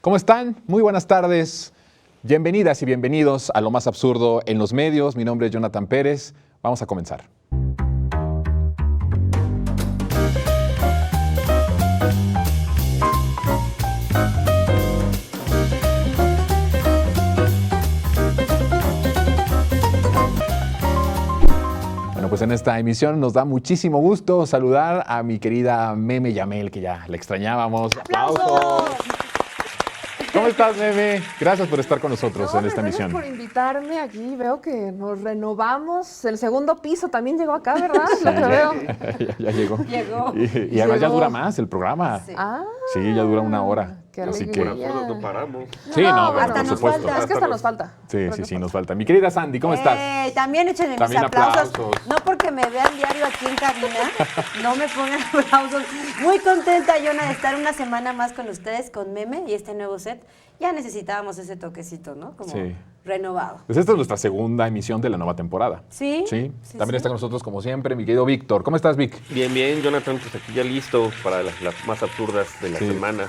¿Cómo están? Muy buenas tardes. Bienvenidas y bienvenidos a Lo Más Absurdo en los Medios. Mi nombre es Jonathan Pérez. Vamos a comenzar. Bueno, pues en esta emisión nos da muchísimo gusto saludar a mi querida Meme Yamel, que ya la extrañábamos. ¡Aplausos! ¿Cómo estás, Meme? Gracias por estar con nosotros en esta emisión. Gracias por invitarme aquí. Veo que nos renovamos. El segundo piso también llegó acá, ¿verdad? Sí, Lo que veo. ya llegó. Llegó. Y además ya dura más el programa. Sí. Sí, ya dura una hora. Qué Así alegría. que... Nosotros no paramos. Sí, no, bueno, por supuesto. Es que hasta nos falta. Sí, nos falta. Mi querida Sandy, ¿cómo estás? También échenle También mis aplausos. aplausos. No porque me vean diario aquí en cabina, no me pongan aplausos. Muy contenta, Yona, de estar una semana más con ustedes, con Meme y este nuevo set. Ya necesitábamos ese toquecito, ¿no? Como Sí. renovado. Pues esta es nuestra segunda emisión de la nueva temporada. ¿Sí? Sí. Sí, También sí. está con nosotros, como siempre, mi querido Víctor. ¿Cómo estás, Vic? Bien, bien, Jonathan, pues aquí ya listo para las más absurdas de la Sí. semana.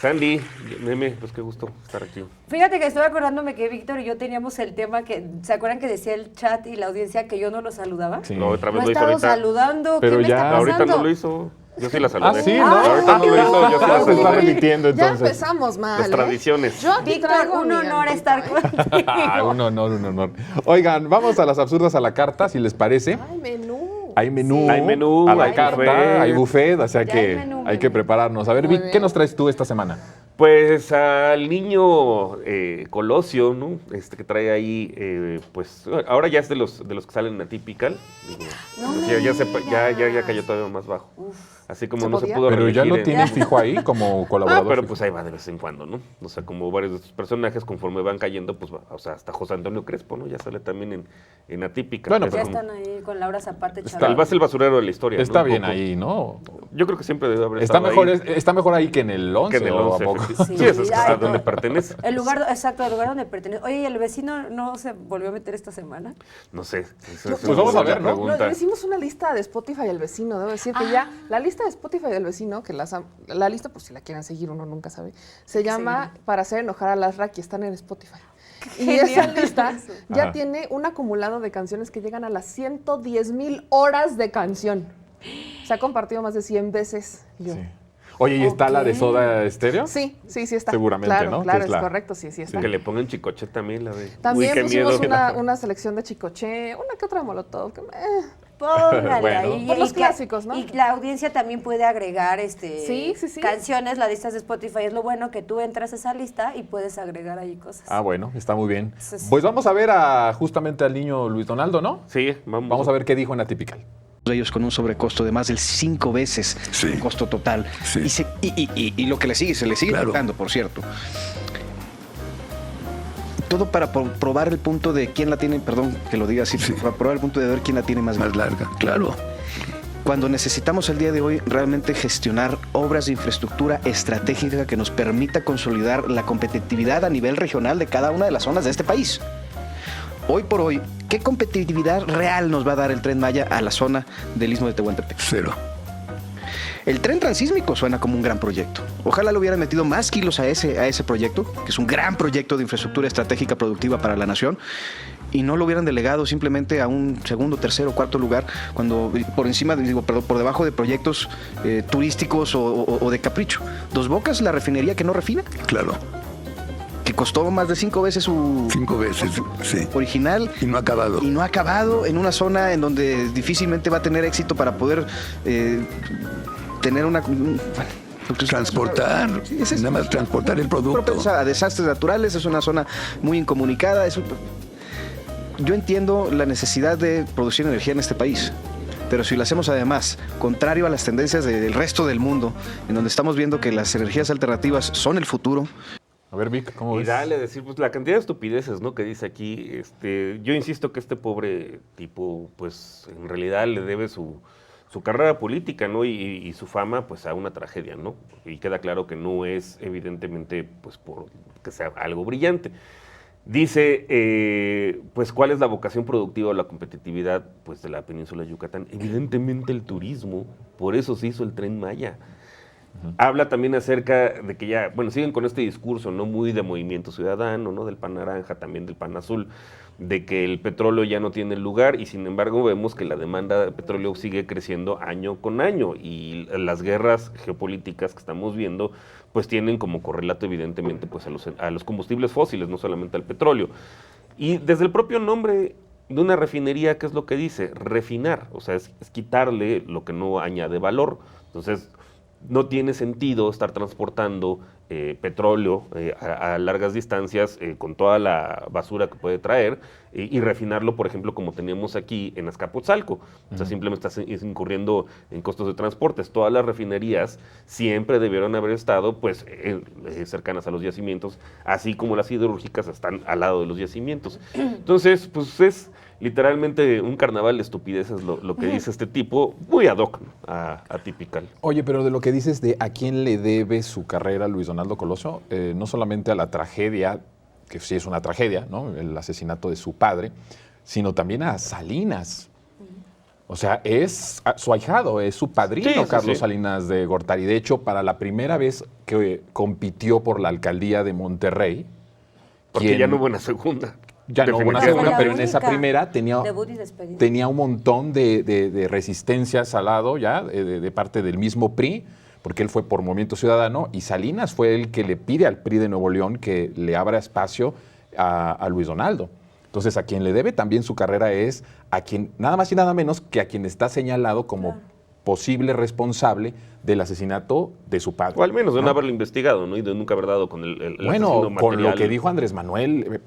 Sandy, Meme, pues qué gusto estar aquí. Fíjate que estoy acordándome que Víctor y yo teníamos el tema que, ¿se acuerdan que decía el chat y la audiencia que yo no lo saludaba? Sí. No, otra No vez he lo hizo estado ahorita. saludando, Pero ¿qué me ya- está pasando? Ahorita no lo hizo. Yo sí la saludé. Ah, sí, ¿no? Ahorita no lo hizo, yo sí la Se está saludé. repitiendo, Ya entonces. empezamos mal. Las ¿eh? tradiciones. Yo aquí Víctor, traigo un mi honor antica, estar ¿eh? contigo. Ah, un honor. Oigan, vamos a las absurdas a la carta, si les parece. Ay, menú. Hay menú, Sí. Hay menú, a la hay carta, buffet. hay buffet, o sea Ya que hay menú, hay que Meme. prepararnos. A ver, Muy Vic, ¿qué bien. nos traes tú esta semana? Pues al niño Colosio, ¿no? Que trae ahí, pues ahora ya es de los que salen atypical. Digo, No pues, me ya cayó digas. todavía más bajo. Así como ¿Se no podía? se pudo Pero ya reelegir lo en- tienes fijo ahí como Ah, colaborador. pero fijo. pues ahí va de vez en cuando, ¿no? O sea, como varios de estos personajes, conforme van cayendo, pues, o sea, hasta José Antonio Crespo, ¿no? Ya sale también en Atípica. Bueno, Es Ya pero- como- están ahí con Laura Zapata el chaval. más el basurero de la historia. Está ¿no? Un bien poco. ahí, ¿no? Yo creo que siempre debe haber Está estado mejor, ahí, está mejor ahí que en el 11, que en el ¿o a 11. poco? Sí, Sí, eso es que está ay, donde no. pertenece. El lugar, exacto, el lugar donde pertenece. Oye, ¿y el vecino no se volvió a meter esta semana? No sé. Esa Yo- es Pues vamos una a ver, buena ¿no? pregunta. Le hicimos una lista de Spotify del vecino. Debo decir que ya la lista de Spotify del vecino, que la lista, por si la quieren seguir, uno nunca sabe, se llama Para hacer enojar a las Raki. Están en Spotify. Y esa genial lista eso. ya Ajá. tiene un acumulado de canciones que llegan a las 110,000 horas de canción. Se ha compartido más de 100 veces. Y yo, Sí. Oye, ¿y está la de Ok. Soda Estéreo? Sí está. Seguramente, claro, ¿no? Claro, Que es es la- correcto, sí está. Que le pongan chicoche también, la de. También Uy, qué pusimos miedo. una selección de Chicoche, una que otra de Molotov. Póngale Bueno. ahí. Por los que- clásicos, ¿no? Y la audiencia también puede agregar Sí. canciones, las listas de Spotify. Es lo bueno que tú entras a esa lista y puedes agregar ahí cosas. Ah, bueno, está muy bien. Sí, sí. Pues vamos a ver justamente al niño Luis Donaldo, ¿no? Sí, vamos. Vamos a ver qué dijo en Atypical. De ellos con un sobrecosto de más del 5 veces el costo total. Sí. Y lo que le sigue, se le sigue Claro. pagando, por cierto. Todo para probar el punto de quién la tiene, perdón que lo diga así, Sí. para probar el punto de ver quién la tiene más Más larga, claro. Cuando necesitamos el día de hoy realmente gestionar obras de infraestructura estratégica que nos permita consolidar la competitividad a nivel regional de cada una de las zonas de este país. Hoy por hoy, ¿qué competitividad real nos va a dar el Tren Maya a la zona del Istmo de Tehuantepec? Cero. El tren transísmico suena como un gran proyecto. Ojalá le hubieran metido más kilos a ese proyecto, que es un gran proyecto de infraestructura estratégica productiva para la nación, y no lo hubieran delegado simplemente a un segundo, tercero, cuarto lugar, cuando por encima, por debajo de proyectos turísticos o de capricho. Dos Bocas, la refinería que no refina, Claro. que costó más de 5 veces su 5 veces, sí. original. Y no ha acabado. Y no ha acabado en una zona en donde difícilmente va a tener éxito para poder tener una... Transportar. Sí, es Nada más transportar el producto. propensa a desastres naturales, es una zona muy incomunicada. Yo entiendo la necesidad de producir energía en este país, pero si lo hacemos además contrario a las tendencias del resto del mundo, en donde estamos viendo que las energías alternativas son el futuro. A ver, Vic, ¿cómo Y ves? dale, decir, pues la cantidad de estupideces, ¿no? Que dice aquí, yo insisto que este pobre tipo, pues en realidad le debe su carrera política, ¿no? Y su fama, pues a una tragedia, ¿no? Y queda claro que no es evidentemente, pues por que sea algo brillante. Dice, pues, ¿cuál es la vocación productiva o la competitividad, pues, de la península de Yucatán? Evidentemente el turismo, por eso se hizo el Tren Maya. Habla también acerca de que ya, bueno, siguen con este discurso, ¿no? Muy de Movimiento Ciudadano, ¿no? Del PAN naranja, también del PAN azul, de que el petróleo ya no tiene lugar y sin embargo vemos que la demanda de petróleo sigue creciendo año con año y las guerras geopolíticas que estamos viendo pues tienen como correlato evidentemente pues a los combustibles fósiles, no solamente al petróleo. Y desde el propio nombre de una refinería, ¿qué es lo que dice? Refinar, o sea, es quitarle lo que no añade valor. Entonces, no tiene sentido estar transportando petróleo a largas distancias con toda la basura que puede traer y refinarlo, por ejemplo, como teníamos aquí en Azcapotzalco. O sea, simplemente estás incurriendo en costos de transportes. Todas las refinerías siempre debieron haber estado pues cercanas a los yacimientos, así como las siderúrgicas están al lado de los yacimientos. Entonces, pues es literalmente un carnaval de estupideces lo que dice este tipo, muy ad hoc, ¿no? Atípical. Oye, pero de lo que dices de a quién le debe su carrera Luis Donaldo Colosio, no solamente a la tragedia, que sí es una tragedia, ¿no? El asesinato de su padre, sino también a Salinas. O sea, es su ahijado, es su padrino, Sí, Carlos sí. Salinas de Gortari. De hecho, para la primera vez que compitió por la alcaldía de Monterrey, Porque quien- ya no hubo una segunda. ya no hubo una Definitivamente. segunda, La pero en esa única. primera Debut y despedida. tenía un montón de resistencias al lado ya de parte del mismo PRI, porque él fue por Movimiento Ciudadano, y Salinas fue el que le pide al PRI de Nuevo León que le abra espacio a Luis Donaldo. Entonces, a quien le debe también su carrera es a quien, nada más y nada menos que a quien está señalado como posible responsable del asesinato de su padre. O al menos de no ¿no? haberlo investigado, ¿no? Y de nunca haber dado con el Bueno, asesino con lo material. que dijo Andrés Manuel,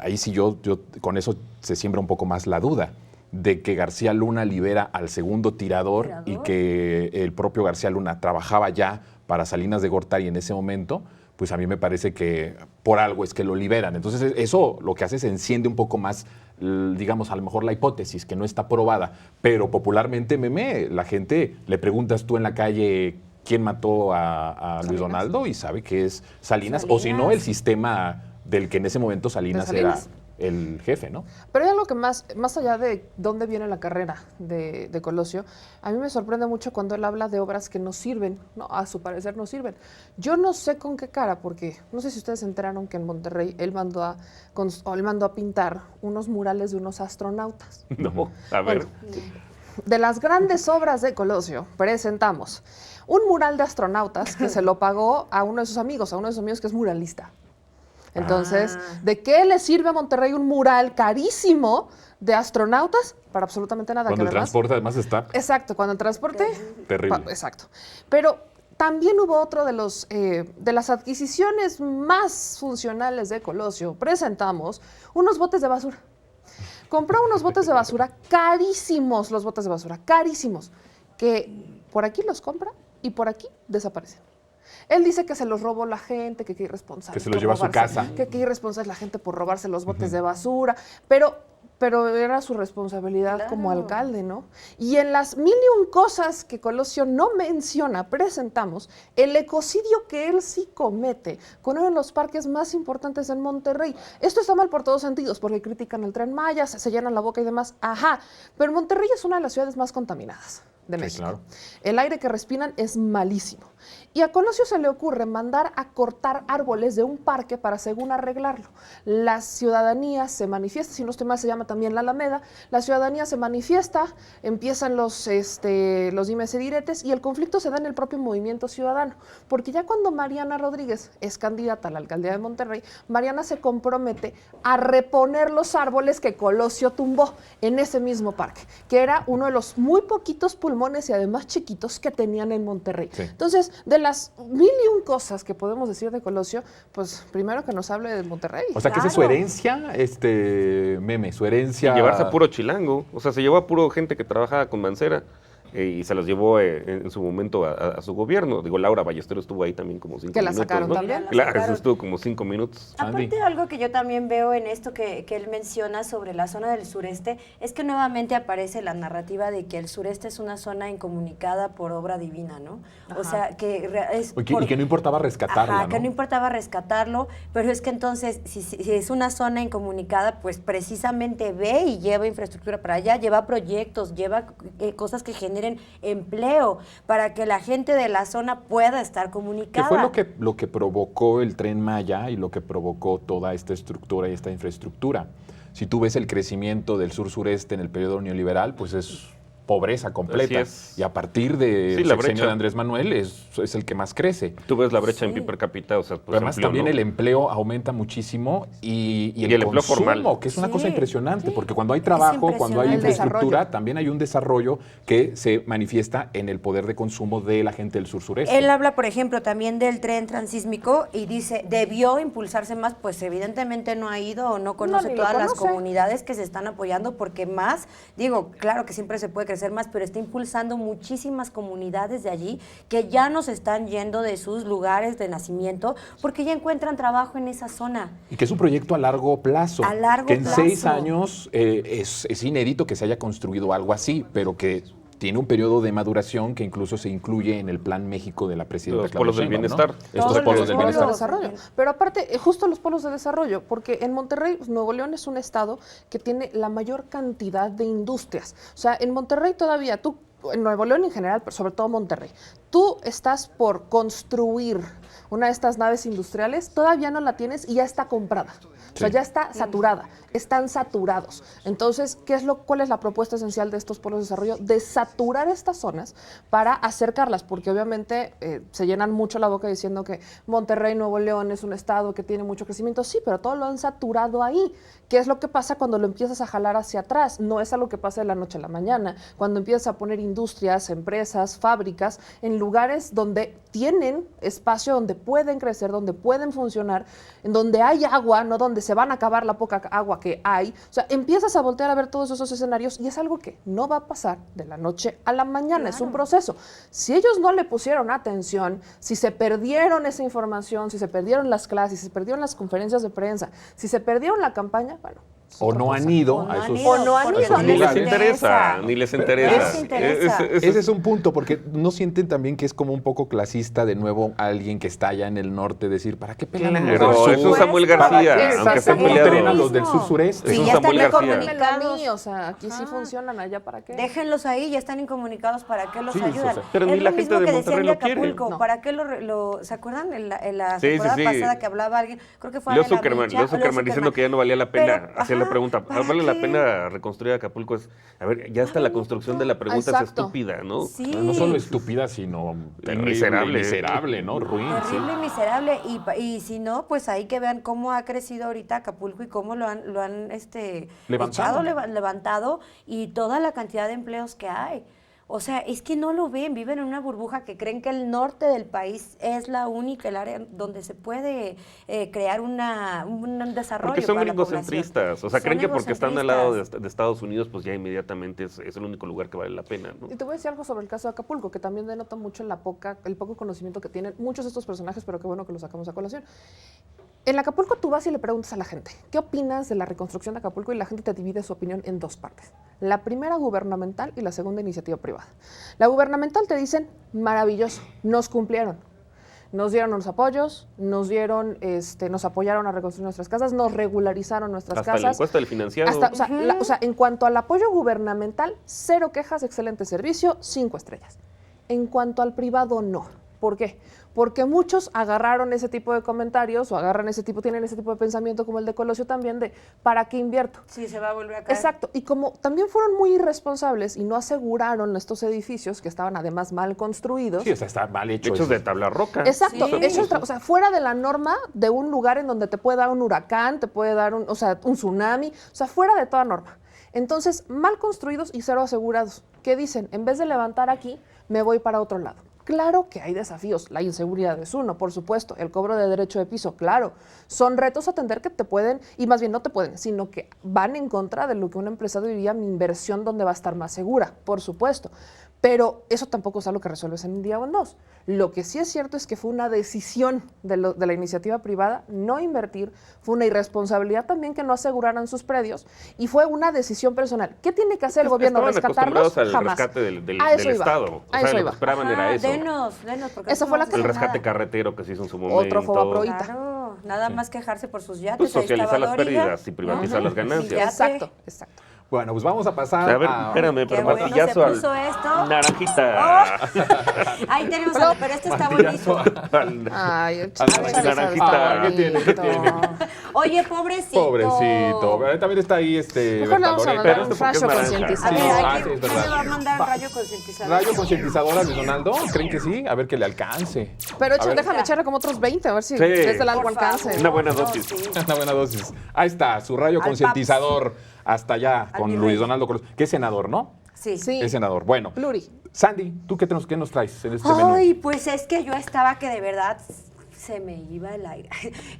ahí sí yo con eso se siembra un poco más la duda de que García Luna libera al segundo tirador y que el propio García Luna trabajaba ya para Salinas de Gortari en ese momento, pues a mí me parece que por algo es que lo liberan. Entonces eso lo que hace es enciende un poco más, digamos, a lo mejor la hipótesis que no está probada, pero popularmente, Meme, la gente le preguntas tú en la calle quién mató a Luis Donaldo y sabe que es Salinas, o si no, el sistema del que en ese momento Salinas era Salinas. el jefe, ¿no? Pero hay algo que más allá de dónde viene la carrera de Colosio, a mí me sorprende mucho cuando él habla de obras que no sirven, ¿no? A su parecer no sirven. Yo no sé con qué cara, porque no sé si ustedes se enteraron que en Monterrey él mandó a pintar unos murales de unos astronautas. No, a ver. Bueno, de las grandes obras de Colosio, presentamos un mural de astronautas que se lo pagó a uno de sus amigos, que es muralista. Entonces, ¿de qué le sirve a Monterrey un mural carísimo de astronautas? Para absolutamente nada. Cuando que el además- transporte además está Exacto, cuando el transporte... terrible. Exacto. Pero también hubo otro de las adquisiciones más funcionales de Colosio. Presentamos unos botes de basura. Compró unos botes de basura carísimos, los botes de basura, carísimos, que por aquí los compra y por aquí desaparecen. Él dice que se los robó la gente, que qué irresponsable. Que se los por llevó a su robarse, casa. Que qué irresponsable es la gente por robarse los botes de basura. Pero era su responsabilidad como alcalde, ¿no? Y en las mil y un cosas que Colosio no menciona, presentamos el ecocidio que él sí comete con uno de los parques más importantes en Monterrey. Esto está mal por todos sentidos, porque critican el Tren Maya, se llenan la boca y demás. Ajá, pero Monterrey es una de las ciudades más contaminadas de Sí, México. claro. El aire que respiran es malísimo. Y a Colosio se le ocurre mandar a cortar árboles de un parque para, según, arreglarlo. La ciudadanía se manifiesta, si no estoy mal se llama también la Alameda, la ciudadanía se manifiesta, empiezan los dimes y diretes y el conflicto se da en el propio movimiento ciudadano. Porque ya cuando Mariana Rodríguez es candidata a la alcaldía de Monterrey, Mariana se compromete a reponer los árboles que Colosio tumbó en ese mismo parque, que era uno de los muy poquitos pulmones y además chiquitos que tenían en Monterrey. Sí. Entonces, de las mil y un cosas que podemos decir de Colosio, pues primero que nos hable de Monterrey. O sea, que esa es su herencia, Meme, su Y herencia. llevarse a puro chilango. O sea, se llevó a puro gente que trabajaba con Mancera y se los llevó en su momento a su gobierno. Digo, Laura Ballesteros estuvo ahí también como 5 Que la minutos. sacaron ¿no? también. Claro, La sacaron. eso estuvo como 5 minutos. Sandy. Aparte, algo que yo también veo en esto que él menciona sobre la zona del sureste, es que nuevamente aparece la narrativa de que el sureste es una zona incomunicada por obra divina, ¿no? O sea, que es... Y que no importaba rescatarla, Ajá, que no ¿no? importaba rescatarlo, pero es que entonces, si es una zona incomunicada, pues precisamente ve y lleva infraestructura para allá, lleva proyectos, lleva cosas que generen generen empleo, para que la gente de la zona pueda estar ¿Qué comunicada. fue lo que provocó el Tren Maya y lo que provocó toda esta estructura y esta infraestructura? Si tú ves el crecimiento del sur-sureste en el periodo neoliberal, pues es pobreza completa. Así es. Y a partir del Sí, la sexenio brecha. de Andrés Manuel es el que más crece. Tú ves la brecha en Sí. PIB per cápita, o sea, pues Pero además amplió, también ¿no? el empleo aumenta muchísimo y Y el empleo consumo, formal. que es una Sí, cosa impresionante, sí. porque cuando hay trabajo, cuando hay impresionante. infraestructura, Desarrollo. también hay un desarrollo que se manifiesta en el poder de consumo de la gente del sur-sureste. Él habla, por ejemplo, también del tren transísmico y dice, debió impulsarse más, pues evidentemente no ha ido o no conoce ni lo todas las conoce. comunidades que se están apoyando, porque más, digo, claro que siempre se puede crecer más, pero está impulsando muchísimas comunidades de allí que ya no se están yendo de sus lugares de nacimiento porque ya encuentran trabajo en esa zona. Y que es un proyecto a largo plazo. A largo que en plazo. 6 años es inédito que se haya construido algo así, pero que tiene un periodo de maduración que incluso se incluye en el Plan México de la presidenta Los Claudia polos del Sheinbaum, ¿no? bienestar. Estos Todos polos los del polos. bienestar. de desarrollo. Pero aparte, justo los polos de desarrollo, porque en Monterrey, pues, Nuevo León es un estado que tiene la mayor cantidad de industrias. O sea, en Monterrey todavía, tú, en Nuevo León en general, pero sobre todo Monterrey, tú estás por construir una de estas naves industriales, todavía no la tienes y ya está comprada. O sea, Sí. ya está saturada, están saturados. Entonces, ¿cuál es la propuesta esencial de estos polos de desarrollo? De saturar estas zonas para acercarlas, porque obviamente se llenan mucho la boca diciendo que Monterrey, Nuevo León es un estado que tiene mucho crecimiento. Sí, pero todo lo han saturado ahí. ¿Qué es lo que pasa cuando lo empiezas a jalar hacia atrás? No es algo que pasa de la noche a la mañana. Cuando empiezas a poner industrias, empresas, fábricas en lugares donde tienen espacio, donde pueden crecer, donde pueden funcionar, en donde hay agua, no donde se van a acabar la poca agua que hay. O sea, empiezas a voltear a ver todos esos escenarios y es algo que no va a pasar de la noche a la mañana, es un proceso. Si ellos no le pusieron atención, si se perdieron esa información, si se perdieron las clases, si se perdieron las conferencias de prensa, si se perdieron la campaña, bueno. es O otra no cosa. han ido O no a han esos... ido, O no han porque ido. no Ni les lugares. interesa, ni les interesa. Les interesa. Ese es un punto, porque no sienten también que es como un poco clasista de nuevo alguien que está allá en el norte decir, ¿para qué pelan a los del Pero sur? eso es Samuel ¿Para García, qué? aunque esté Exactamente. peleado. Tren a los del sur-sureste. Sí, Sí, es ya están Samuel García. incomunicados. O sea, aquí sí funcionan, allá para qué. Déjenlos ahí, ya están incomunicados, ¿para qué los Sí, ayudan? o sea, pero es ni la lo gente mismo de que decían Monterrey de lo quiere. Acapulco, No. ¿para qué ¿se acuerdan? En la Sí, sí, temporada sí. pasada que hablaba alguien, creo que fue Leo Adela Zuckerman, Micha, Leo Zuckerman diciendo que ya no valía la pena. Pero, Hacía la ajá, pregunta, ¿para ¿vale la qué? pena reconstruir Acapulco? A ver, ya hasta la construcción de la pregunta es Exacto. estúpida, ¿no? Sí. Pero no solo estúpida, sino terrible, Miserable. miserable, ¿no? Ruin, sí. Terrible y miserable. Y si no, pues ahí que vean cómo ha crecido ahorita Acapulco y cómo lo han Levantado. levantado y toda la cantidad de empleos que hay. O sea, es que no lo ven, viven en una burbuja que creen que el norte del país es la única, el área donde se puede crear un desarrollo. Porque son para la población. gringocentristas. O sea, Son creen que porque están al lado egocentristas. de Estados Unidos, pues ya inmediatamente es el único lugar que vale la pena, ¿no? Y te voy a decir algo sobre el caso de Acapulco, que también denota mucho el poco conocimiento que tienen muchos de estos personajes, pero qué bueno que lo sacamos a colación. En Acapulco tú vas y le preguntas a la gente, ¿qué opinas de la reconstrucción de Acapulco? Y la gente te divide su opinión en dos partes. La primera gubernamental y la segunda iniciativa privada. La gubernamental te dicen, maravilloso, nos cumplieron. Nos dieron los apoyos, nos apoyaron a reconstruir nuestras casas, nos regularizaron nuestras Hasta la casas. encuesta del financiado. O sea, en cuanto al apoyo gubernamental, 0 quejas, excelente servicio, 5 estrellas. En cuanto al privado, no. ¿Por qué? Porque muchos agarraron ese tipo de comentarios o tienen ese tipo de pensamiento como el de Colosio también de ¿para qué invierto? Sí, se va a volver a caer. Exacto, y como también fueron muy irresponsables y no aseguraron estos edificios que estaban además mal construidos. Sí, o sea, está mal hecho. Hechos eso. de tabla roca. Exacto, Sí. o sea, fuera de la norma de un lugar en donde te puede dar un huracán, te puede dar un tsunami, o sea, fuera de toda norma. Entonces, mal construidos y 0 asegurados. ¿Qué dicen? En vez de levantar aquí, me voy para otro lado. Claro que hay desafíos, la inseguridad es uno, por supuesto, el cobro de derecho de piso, claro. Son retos a atender que te pueden, y más bien no te pueden, sino que van en contra de lo que un empresario diría, mi inversión donde va a estar más segura, por supuesto. Pero eso tampoco es algo que resuelves en un día o en dos. Lo que sí es cierto es que fue una decisión de la iniciativa privada no invertir, fue una irresponsabilidad también que no aseguraran sus predios y fue una decisión personal. ¿Qué tiene que hacer el gobierno? Estaban ¿Rescatarlos? acostumbrados al Jamás. rescate del A eso iba, Estado. a O eso sea, lo iba. que esperaban Ajá, era eso. Denos, porque Esa no fue la vamos a El hacer rescate nada. carretero que se hizo en su momento. Otro Fobaproita. Claro, nada más quejarse por sus yates. Pues ahí socializar estaba las Dóriga. pérdidas y privatizar Ajá. las ganancias. Sin yate. Exacto. Bueno, pues vamos a pasar A ver, espérame, Qué pero bueno martillazo se al puso esto. naranjita. Ahí tenemos algo, pero este está Martillazo bonito. Ay, el naranjita. ¿Qué tiene? ¿Qué tiene? Oye, pobrecito. Pobrecito. También está ahí Mejor le vamos a Bertaldoré. mandar Pero un esto porque es rayo naranja. concientizador. Sí, A ver, sí, es ¿quién le verdad. va a mandar un rayo concientizador? ¿Rayo concientizador a Luis Donaldo? ¿Creen que sí? A ver que le alcance. Pero A ver. déjame echarle como otros 20, a ver si Sí. desde el algo Por alcance. favor. Una buena No, dosis. sí. Una buena dosis. Ahí está, su rayo Al concientizador hasta allá Al con virrey. Luis Donaldo Colosio, que es senador, ¿no? Sí. Sí. Es senador. Bueno, Pluri. Sandy, ¿tú qué nos traes en este menú? Ay, pues es que yo estaba que de verdad se me iba el aire.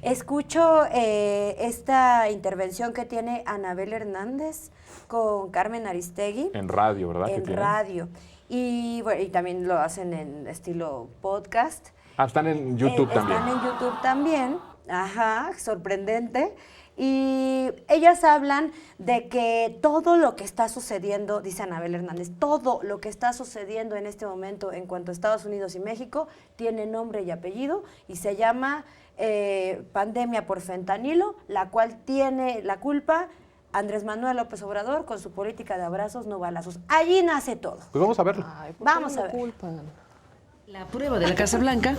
Escucho esta intervención que tiene Anabel Hernández con Carmen Aristegui En radio, ¿verdad? que en tienen? radio. Y, bueno, y también lo hacen en estilo podcast. Ah, están en YouTube también. Están en YouTube también. Ajá, sorprendente. Y ellas hablan de que todo lo que está sucediendo, dice Anabel Hernández, todo lo que está sucediendo en este momento en cuanto a Estados Unidos y México tiene nombre y apellido y se llama pandemia por fentanilo, la cual tiene la culpa Andrés Manuel López Obrador con su política de abrazos no balazos. Allí nace todo. Pues vamos a verlo. Ay, ¿por qué Vamos me a ver. culpan? La prueba de la Casa Blanca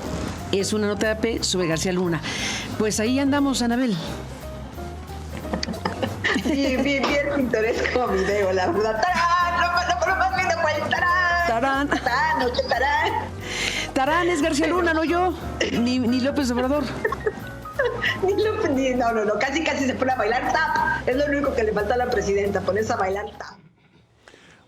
es una nota de AP sobre García Luna. Pues ahí andamos, Anabel. Sí, bien pintoresco video, la verdad. ¡Tarán! No más lindo cual tarán. Tarán. Tarán, no, qué tarán. Tarán es García Luna, no yo, ni López Obrador. No, casi se pone a bailar tap. Es lo único que le falta a la presidenta, ponerse a bailar tap.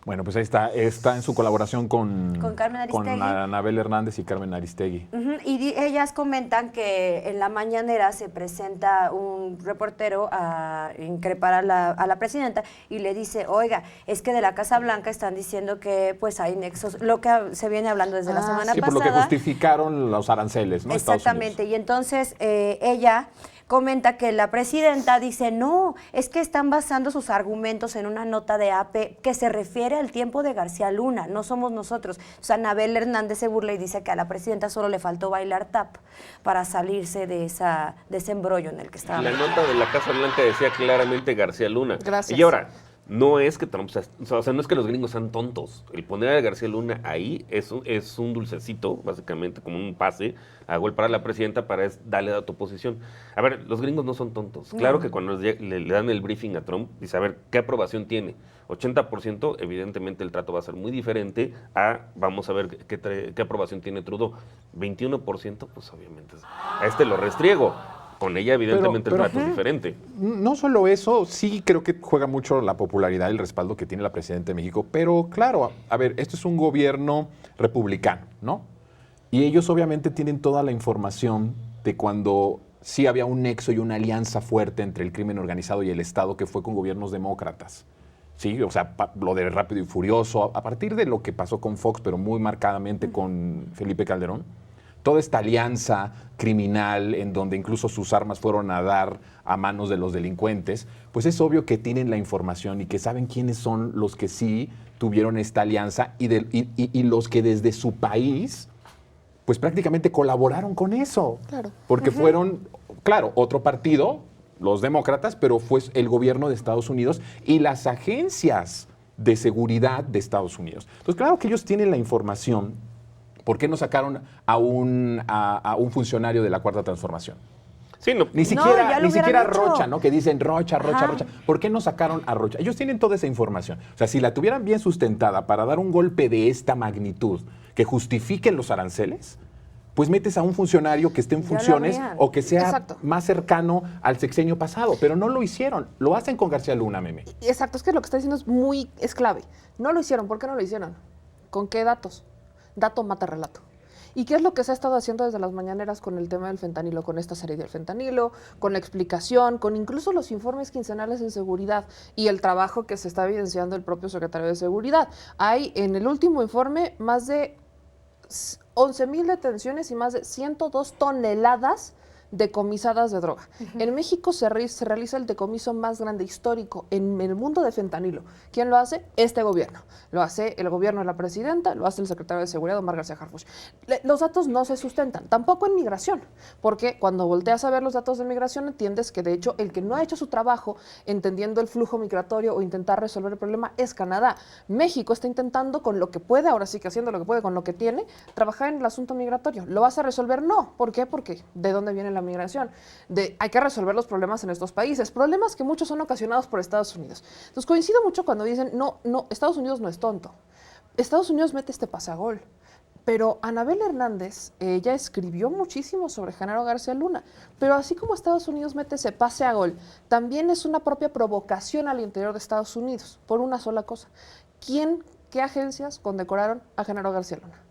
Bueno, pues ahí está en su colaboración con Carmen Aristegui. con Anabel Hernández y Carmen Aristegui. Ujú, y ellas comentan que en la mañanera se presenta un reportero a increpar a la presidenta y le dice, oiga, es que de la Casa Blanca están diciendo que pues hay nexos, lo que se viene hablando desde la semana Sí, pasada. por lo que justificaron los aranceles, ¿no? Estados Exactamente, Unidos. y entonces ella comenta que la presidenta dice, no, es que están basando sus argumentos en una nota de AP que se refiere al tiempo de García Luna, no somos nosotros. O sea, Anabel Hernández se burla y dice que a la presidenta solo le faltó bailar tap para salirse de ese embrollo en el que estaba. La nota de la Casa Blanca decía claramente García Luna. Gracias. Y ahora, no es que Trump o sea, no es que los gringos sean tontos. El poner a García Luna ahí es un dulcecito, básicamente, como un pase a golpear a la presidenta para darle a tu posición. A ver, los gringos no son tontos. Claro que cuando le dan el briefing a Trump, dice, a ver, ¿qué aprobación tiene? 80%, evidentemente el trato va a ser muy diferente a, vamos a ver qué aprobación tiene Trudeau. 21%, pues obviamente, a este lo restriego. Con ella, evidentemente, Pero- el trato es diferente. No solo eso, sí creo que juega mucho la popularidad y el respaldo que tiene la presidenta de México, pero claro, a ver, esto es un gobierno republicano, ¿no? Y ellos obviamente tienen toda la información de cuando sí había un nexo y una alianza fuerte entre el crimen organizado y el Estado, que fue con gobiernos demócratas. Sí, o sea, lo de Rápido y Furioso, a partir de lo que pasó con Fox, pero muy marcadamente con Felipe Calderón, toda esta alianza criminal en donde incluso sus armas fueron a dar a manos de los delincuentes, pues es obvio que tienen la información y que saben quiénes son los que sí tuvieron esta alianza y los que desde su país, pues prácticamente colaboraron con eso. Claro. Porque fueron, claro, otro partido, los demócratas, pero fue el gobierno de Estados Unidos y las agencias de seguridad de Estados Unidos. Entonces, claro que ellos tienen la información. ¿Por qué no sacaron a un funcionario de la Cuarta Transformación? Sí, no, Ni ya siquiera, lo hubieran hecho. Rocha, ¿no? Que dicen Rocha. Ajá. ¿Por qué no sacaron a Rocha? Ellos tienen toda esa información. O sea, si la tuvieran bien sustentada para dar un golpe de esta magnitud que justifique los aranceles, pues metes a un funcionario que esté en Ya lo funciones habrían. o que sea Exacto. más cercano al sexenio pasado. Pero no lo hicieron. Lo hacen con García Luna, Meme. Exacto, es que lo que está diciendo es clave. No lo hicieron, ¿por qué no lo hicieron? ¿Con qué datos? Dato mata relato. ¿Y qué es lo que se ha estado haciendo desde las mañaneras con el tema del fentanilo, con esta serie del fentanilo, con la explicación, con incluso los informes quincenales en seguridad y el trabajo que se está evidenciando el propio secretario de Seguridad? Hay en el último informe más de 11,000 detenciones y más de 102 toneladas decomisadas de droga. En México se realiza el decomiso más grande histórico en el mundo de fentanilo. ¿Quién lo hace? Este gobierno. Lo hace el gobierno de la presidenta, lo hace el secretario de Seguridad, Omar García Harfuch. Los datos no se sustentan, tampoco en migración, porque cuando volteas a ver los datos de migración entiendes que de hecho el que no ha hecho su trabajo entendiendo el flujo migratorio o intentar resolver el problema es Canadá. México está intentando con lo que puede, ahora sí que haciendo lo que puede con lo que tiene, trabajar en el asunto migratorio. ¿Lo vas a resolver? No. ¿Por qué? Porque ¿de dónde viene la migración? Hay que resolver los problemas en estos países, problemas que muchos son ocasionados por Estados Unidos. Entonces coincido mucho cuando dicen, no, Estados Unidos no es tonto. Estados Unidos mete este pase a gol. Pero Anabel Hernández, ella escribió muchísimo sobre Genaro García Luna, pero así como Estados Unidos mete ese pase a gol, también es una propia provocación al interior de Estados Unidos, por una sola cosa. ¿Qué agencias condecoraron a Genaro García Luna?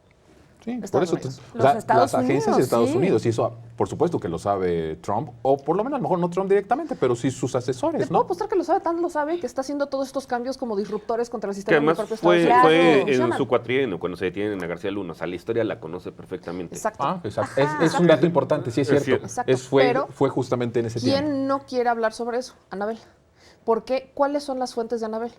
Sí, Estados por eso Unidos. Los las Estados agencias Unidos, de Estados sí. Unidos, y eso por supuesto que lo sabe Trump, o por lo menos a lo mejor no Trump directamente, pero sí sus Le asesores, puedo ¿no? apostar que lo sabe, tanto lo sabe, que está haciendo todos estos cambios como disruptores contra el Que sistema del además propio fue, Estados Unidos. fue en Funcionan. su cuatrienio cuando se detienen a García Luna. O sea, la historia la conoce perfectamente. Exacto. Ah, exacto. Es un dato importante, sí es Es cierto. cierto. Exacto, Fue, pero fue justamente en ese tiempo. ¿Quién no quiere hablar sobre eso? Anabel. ¿Por qué? ¿Cuáles son las fuentes de Anabel?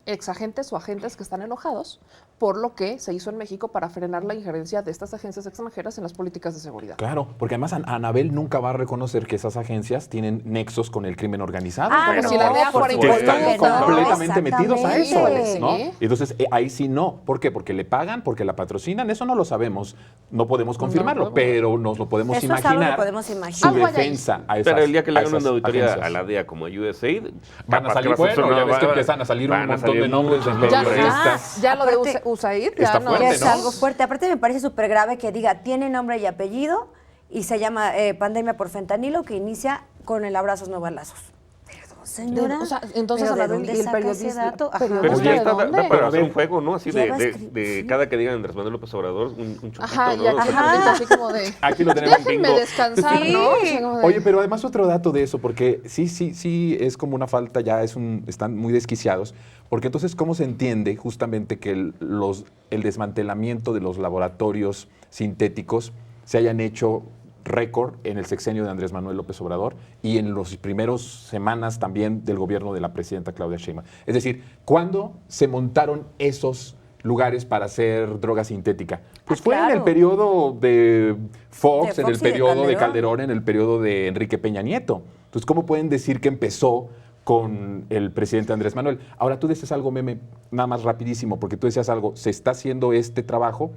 Exagentes o agentes que están enojados por lo que se hizo en México para frenar la injerencia de estas agencias extranjeras en las políticas de seguridad. Claro, porque además Anabel nunca va a reconocer que esas agencias tienen nexos con el crimen organizado. Ah, Como no, si la DEA por fuera que supuesto están que no, completamente metidos a eso, exactamente. ¿no? Sí. Entonces, ahí sí no. ¿Por qué? Porque le pagan, porque la patrocinan, eso no lo sabemos. No podemos confirmarlo, No, pero nos lo podemos Eso es algo imaginar. que podemos Su imaginar. Algo hay ahí. defensa a esas Pero el día que le hagan esas una auditoría agencias. a la DEA como a USAID, Van a capaz salir, que va bueno, ya ves que va- empiezan a salir un van a montón de salir nombres de muchos Ya, nombres. terroristas. ya lo de Aparte, USAID está ya no fuerte, es ¿no? algo fuerte. Aparte me parece súper grave que diga, tiene nombre y apellido y se llama pandemia por fentanilo, que inicia con el abrazos no balazos. Perdón, señora. O sea, entonces ¿pero de Anabel dónde y el saca ese periodista. dato? Ajá. Pero ¿Periodista ya de está, da dónde? para Pero a hacer ver, un juego, ¿no? Así ya va a de escribir. cada que digan Andrés Manuel López Obrador, un chupito, Ajá, ¿no? ya O sea, Anabelita así como de, Aquí lo tenemos, déjenme bingo. descansar, Sí. ¿no? O sea, como de- Oye, pero además otro dato de eso, porque sí es como una falta, ya están muy desquiciados, porque entonces, ¿cómo se entiende justamente que el desmantelamiento de los laboratorios sintéticos se hayan hecho récord en el sexenio de Andrés Manuel López Obrador y en las primeras semanas también del gobierno de la presidenta Claudia Sheinbaum? Es decir, ¿cuándo se montaron esos lugares para hacer droga sintética? Pues fue en el claro. periodo de Fox, De en el Fox y de periodo de Calderón. Calderón, en el periodo de Enrique Peña Nieto. Entonces, ¿cómo pueden decir que empezó con el presidente Andrés Manuel? Ahora, tú decías algo, Meme, nada más rapidísimo, porque tú decías algo, se está haciendo este trabajo.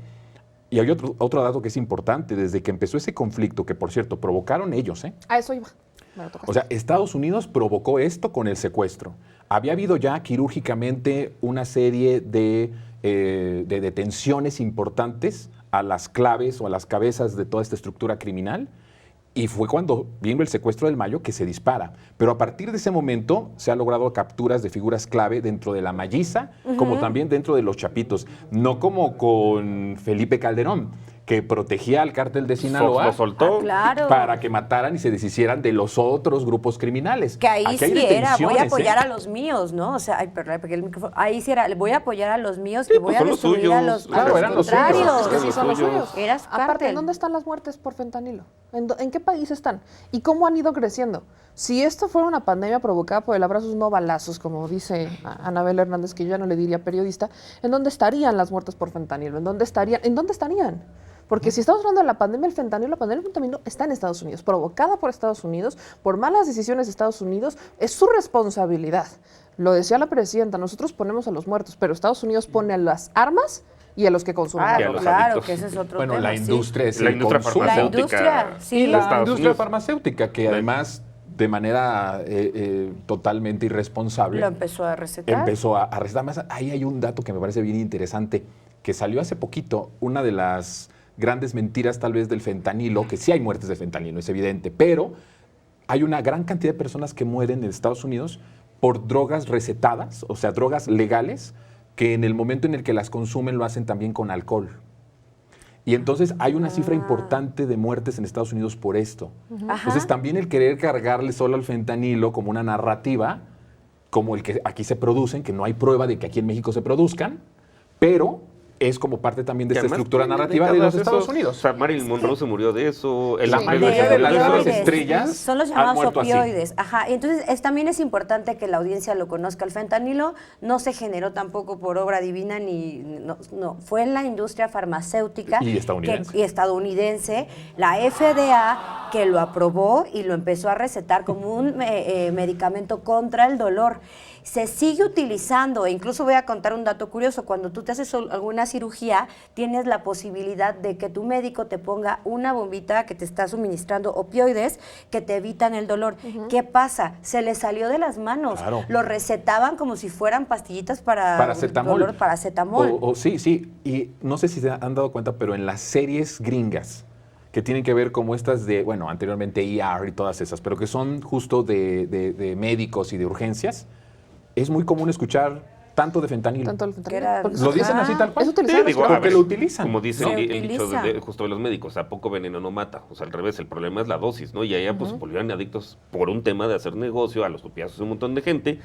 Y hay otro dato que es importante, desde que empezó ese conflicto, que por cierto, provocaron ellos, ¿eh? A eso iba. Me lo tocaste. O sea, Estados Unidos provocó esto con el secuestro. Había habido ya quirúrgicamente una serie de detenciones importantes a las claves o a las cabezas de toda esta estructura criminal. Y fue cuando vino el secuestro del Mayo que se dispara. Pero a partir de ese momento se han logrado capturas de figuras clave dentro de la Malliza, como también dentro de los Chapitos. No como con Felipe Calderón, que protegía al cártel de Sinaloa Lo soltó. Ah, claro. para que mataran y se deshicieran de los otros grupos criminales. Que ahí Aquí hay sí era, voy a detenciones, apoyar ¿eh? a los míos, ¿no? O sea, ay, perdón, porque el micrófono. Ahí sí era, voy a apoyar a los míos, Sí, que voy pues a son los destruir a suyos. los, Claro, a eran los los suyos. contrarios. Es que sí son los suyos. suyos. Era su Aparte, cártel. ¿en dónde están las muertes por fentanilo? ¿En qué país están? ¿Y cómo han ido creciendo? Si esto fuera una pandemia provocada por el abrazos no balazos, como dice Anabel Hernández, que yo ya no le diría periodista, ¿en dónde estarían las muertes por fentanilo? ¿En dónde estarían? Porque si estamos hablando de la pandemia del fentanilo está en Estados Unidos, provocada por Estados Unidos, por malas decisiones de Estados Unidos, es su responsabilidad. Lo decía la presidenta, nosotros ponemos a los muertos, pero Estados Unidos pone a las armas y a los que consumen. Y a Claro, los claro, adictos. que ese es otro Bueno, tema. la sí. industria es La el industria consumo. La farmacéutica. industria, sí. Y la Estados industria Unidos. farmacéutica, que además, de manera totalmente irresponsable, Lo empezó a recetar. empezó a recetar. Además, ahí hay un dato que me parece bien interesante, que salió hace poquito, una de las grandes mentiras tal vez del fentanilo, que sí hay muertes de fentanilo, es evidente, pero hay una gran cantidad de personas que mueren en Estados Unidos por drogas recetadas, o sea, drogas legales, que en el momento en el que las consumen lo hacen también con alcohol. Y entonces hay una cifra importante de muertes en Estados Unidos por esto. Entonces también el querer cargarle solo al fentanilo como una narrativa, como el que aquí se producen, que no hay prueba de que aquí en México se produzcan, pero es como parte también de Que esta además estructura tiene narrativa de décadas los Estados eso. Unidos. O sea, Marilyn Monroe se murió de eso. La El mayoría de las opioides. estrellas son los han llamados muerto así. opioides. Ajá. Y entonces también es importante que la audiencia lo conozca. El fentanilo no se generó tampoco por obra divina no, fue en la industria farmacéutica Y estadounidense. y estadounidense, la FDA que lo aprobó y lo empezó a recetar como un medicamento contra el dolor. Se sigue utilizando, e incluso voy a contar un dato curioso, cuando tú te haces alguna cirugía, tienes la posibilidad de que tu médico te ponga una bombita que te está suministrando opioides que te evitan el dolor. ¿Qué pasa? Se les salió de las manos. Claro. Lo recetaban como si fueran pastillitas para Paracetamol. dolor, paracetamol. Sí. Y no sé si se han dado cuenta, pero en las series gringas, que tienen que ver como estas de, bueno, anteriormente ER y todas esas, pero que son justo de médicos y de urgencias, es muy común escuchar tanto de fentanilo. Tanto el Que fentanilo. era- Porque Lo dicen así tal cual. Es utilizado. digo, Porque a ver, lo utilizan. Como dice Se el dicho utiliza. justo de los médicos, ¿a poco veneno no mata? O sea, al revés, el problema es la dosis, ¿no? Y allá pues se volvieron adictos por un tema de hacer negocio, a los opiáceos de un montón de gente.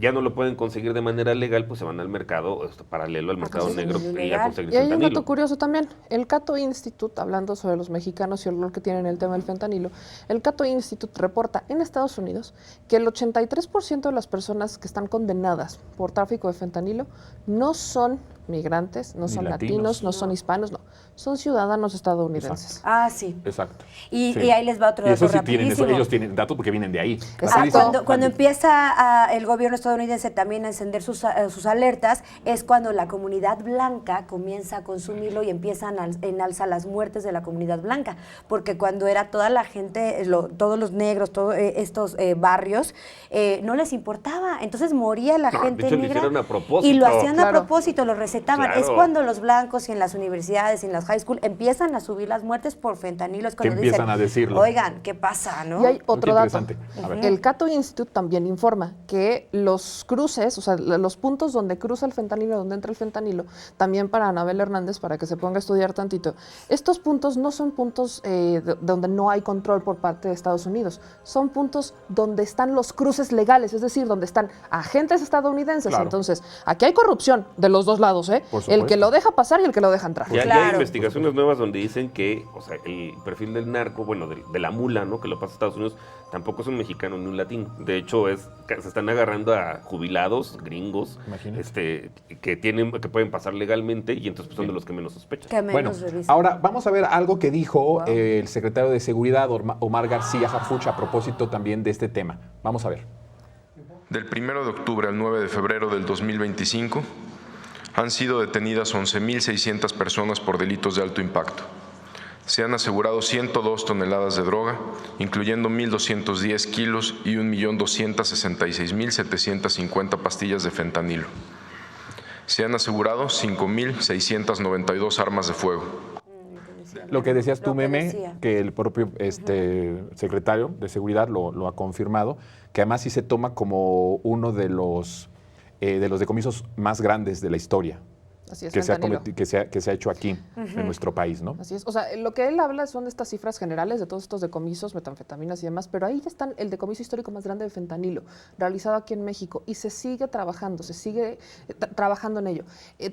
Ya no lo pueden conseguir de manera legal, pues se van al mercado paralelo al mercado conseguir negro y a ilegal. conseguir Y hay un fentanilo. dato curioso también. El Cato Institute, hablando sobre los mexicanos y el rol que tienen en el tema del fentanilo, el Cato Institute reporta en Estados Unidos que el 83% de las personas que están condenadas por tráfico de fentanilo no son migrantes, no Ni son latinos. latinos, no son hispanos, no. Son ciudadanos estadounidenses. Ah, sí. Exacto. Y Sí. ahí les va otro Y dato eso sí tienen, rapidísimo. ellos tienen datos porque vienen de ahí. Exacto. Rapidísimo. Cuando empieza el gobierno estadounidense también a encender sus alertas, es cuando la comunidad blanca comienza a consumirlo y empiezan en alza las muertes de la comunidad blanca. Porque cuando era toda la gente, todos los negros, todos estos barrios, no les importaba. Entonces moría la No, de gente hecho, lo negra. hicieron a propósito. Y lo hacían a Claro. propósito, lo recetaban. Claro. Es cuando los blancos y en las universidades y en las high school empiezan a subir las muertes por fentanilo. Es cuando empiezan dicen, a decirlo. Oigan, ¿qué pasa, no? Y hay otro dato. interesante. A ver. El Cato Institute también informa que los cruces, o sea, los puntos donde cruza el fentanilo, donde entra el fentanilo, también para Anabel Hernández, para que se ponga a estudiar tantito, estos puntos no son puntos donde no hay control por parte de Estados Unidos, son puntos donde están los cruces legales, es decir, donde están agentes estadounidenses. Claro. Entonces, aquí hay corrupción de los dos lados, ¿eh? Por El supuesto. que lo deja pasar y el que lo deja entrar. Ya hay Claro. investigaciones nuevas donde dicen que, o sea, el perfil del narco, bueno, de la mula, ¿no? Que lo pasa a Estados Unidos, tampoco es un mexicano ni un latino. De hecho, se están agarrando a jubilados, gringos, Imagínate. que pueden pasar legalmente y entonces pues, son de los que menos sospechan. Que menos Bueno, revisan. ahora vamos a ver algo que dijo el secretario de Seguridad, Omar García Harfuch, a propósito también de este tema. Vamos a ver. Del 1 de octubre al 9 de febrero del 2025 han sido detenidas 11.600 personas por delitos de alto impacto. Se han asegurado 102 toneladas de droga, incluyendo 1.210 kilos y 1.266.750 pastillas de fentanilo. Se han asegurado 5.692 armas de fuego. Lo que decías tú, Lo que Meme, decía. que el propio secretario de Seguridad lo ha confirmado, que además sí se toma como uno de los decomisos más grandes de la historia Así es, que se, ha fentanilo. que se ha hecho aquí, en nuestro país, ¿no? Así es. O sea, lo que él habla son de estas cifras generales de todos estos decomisos, metanfetaminas y demás, pero ahí ya están el decomiso histórico más grande de fentanilo, realizado aquí en México, y se sigue trabajando, trabajando en ello.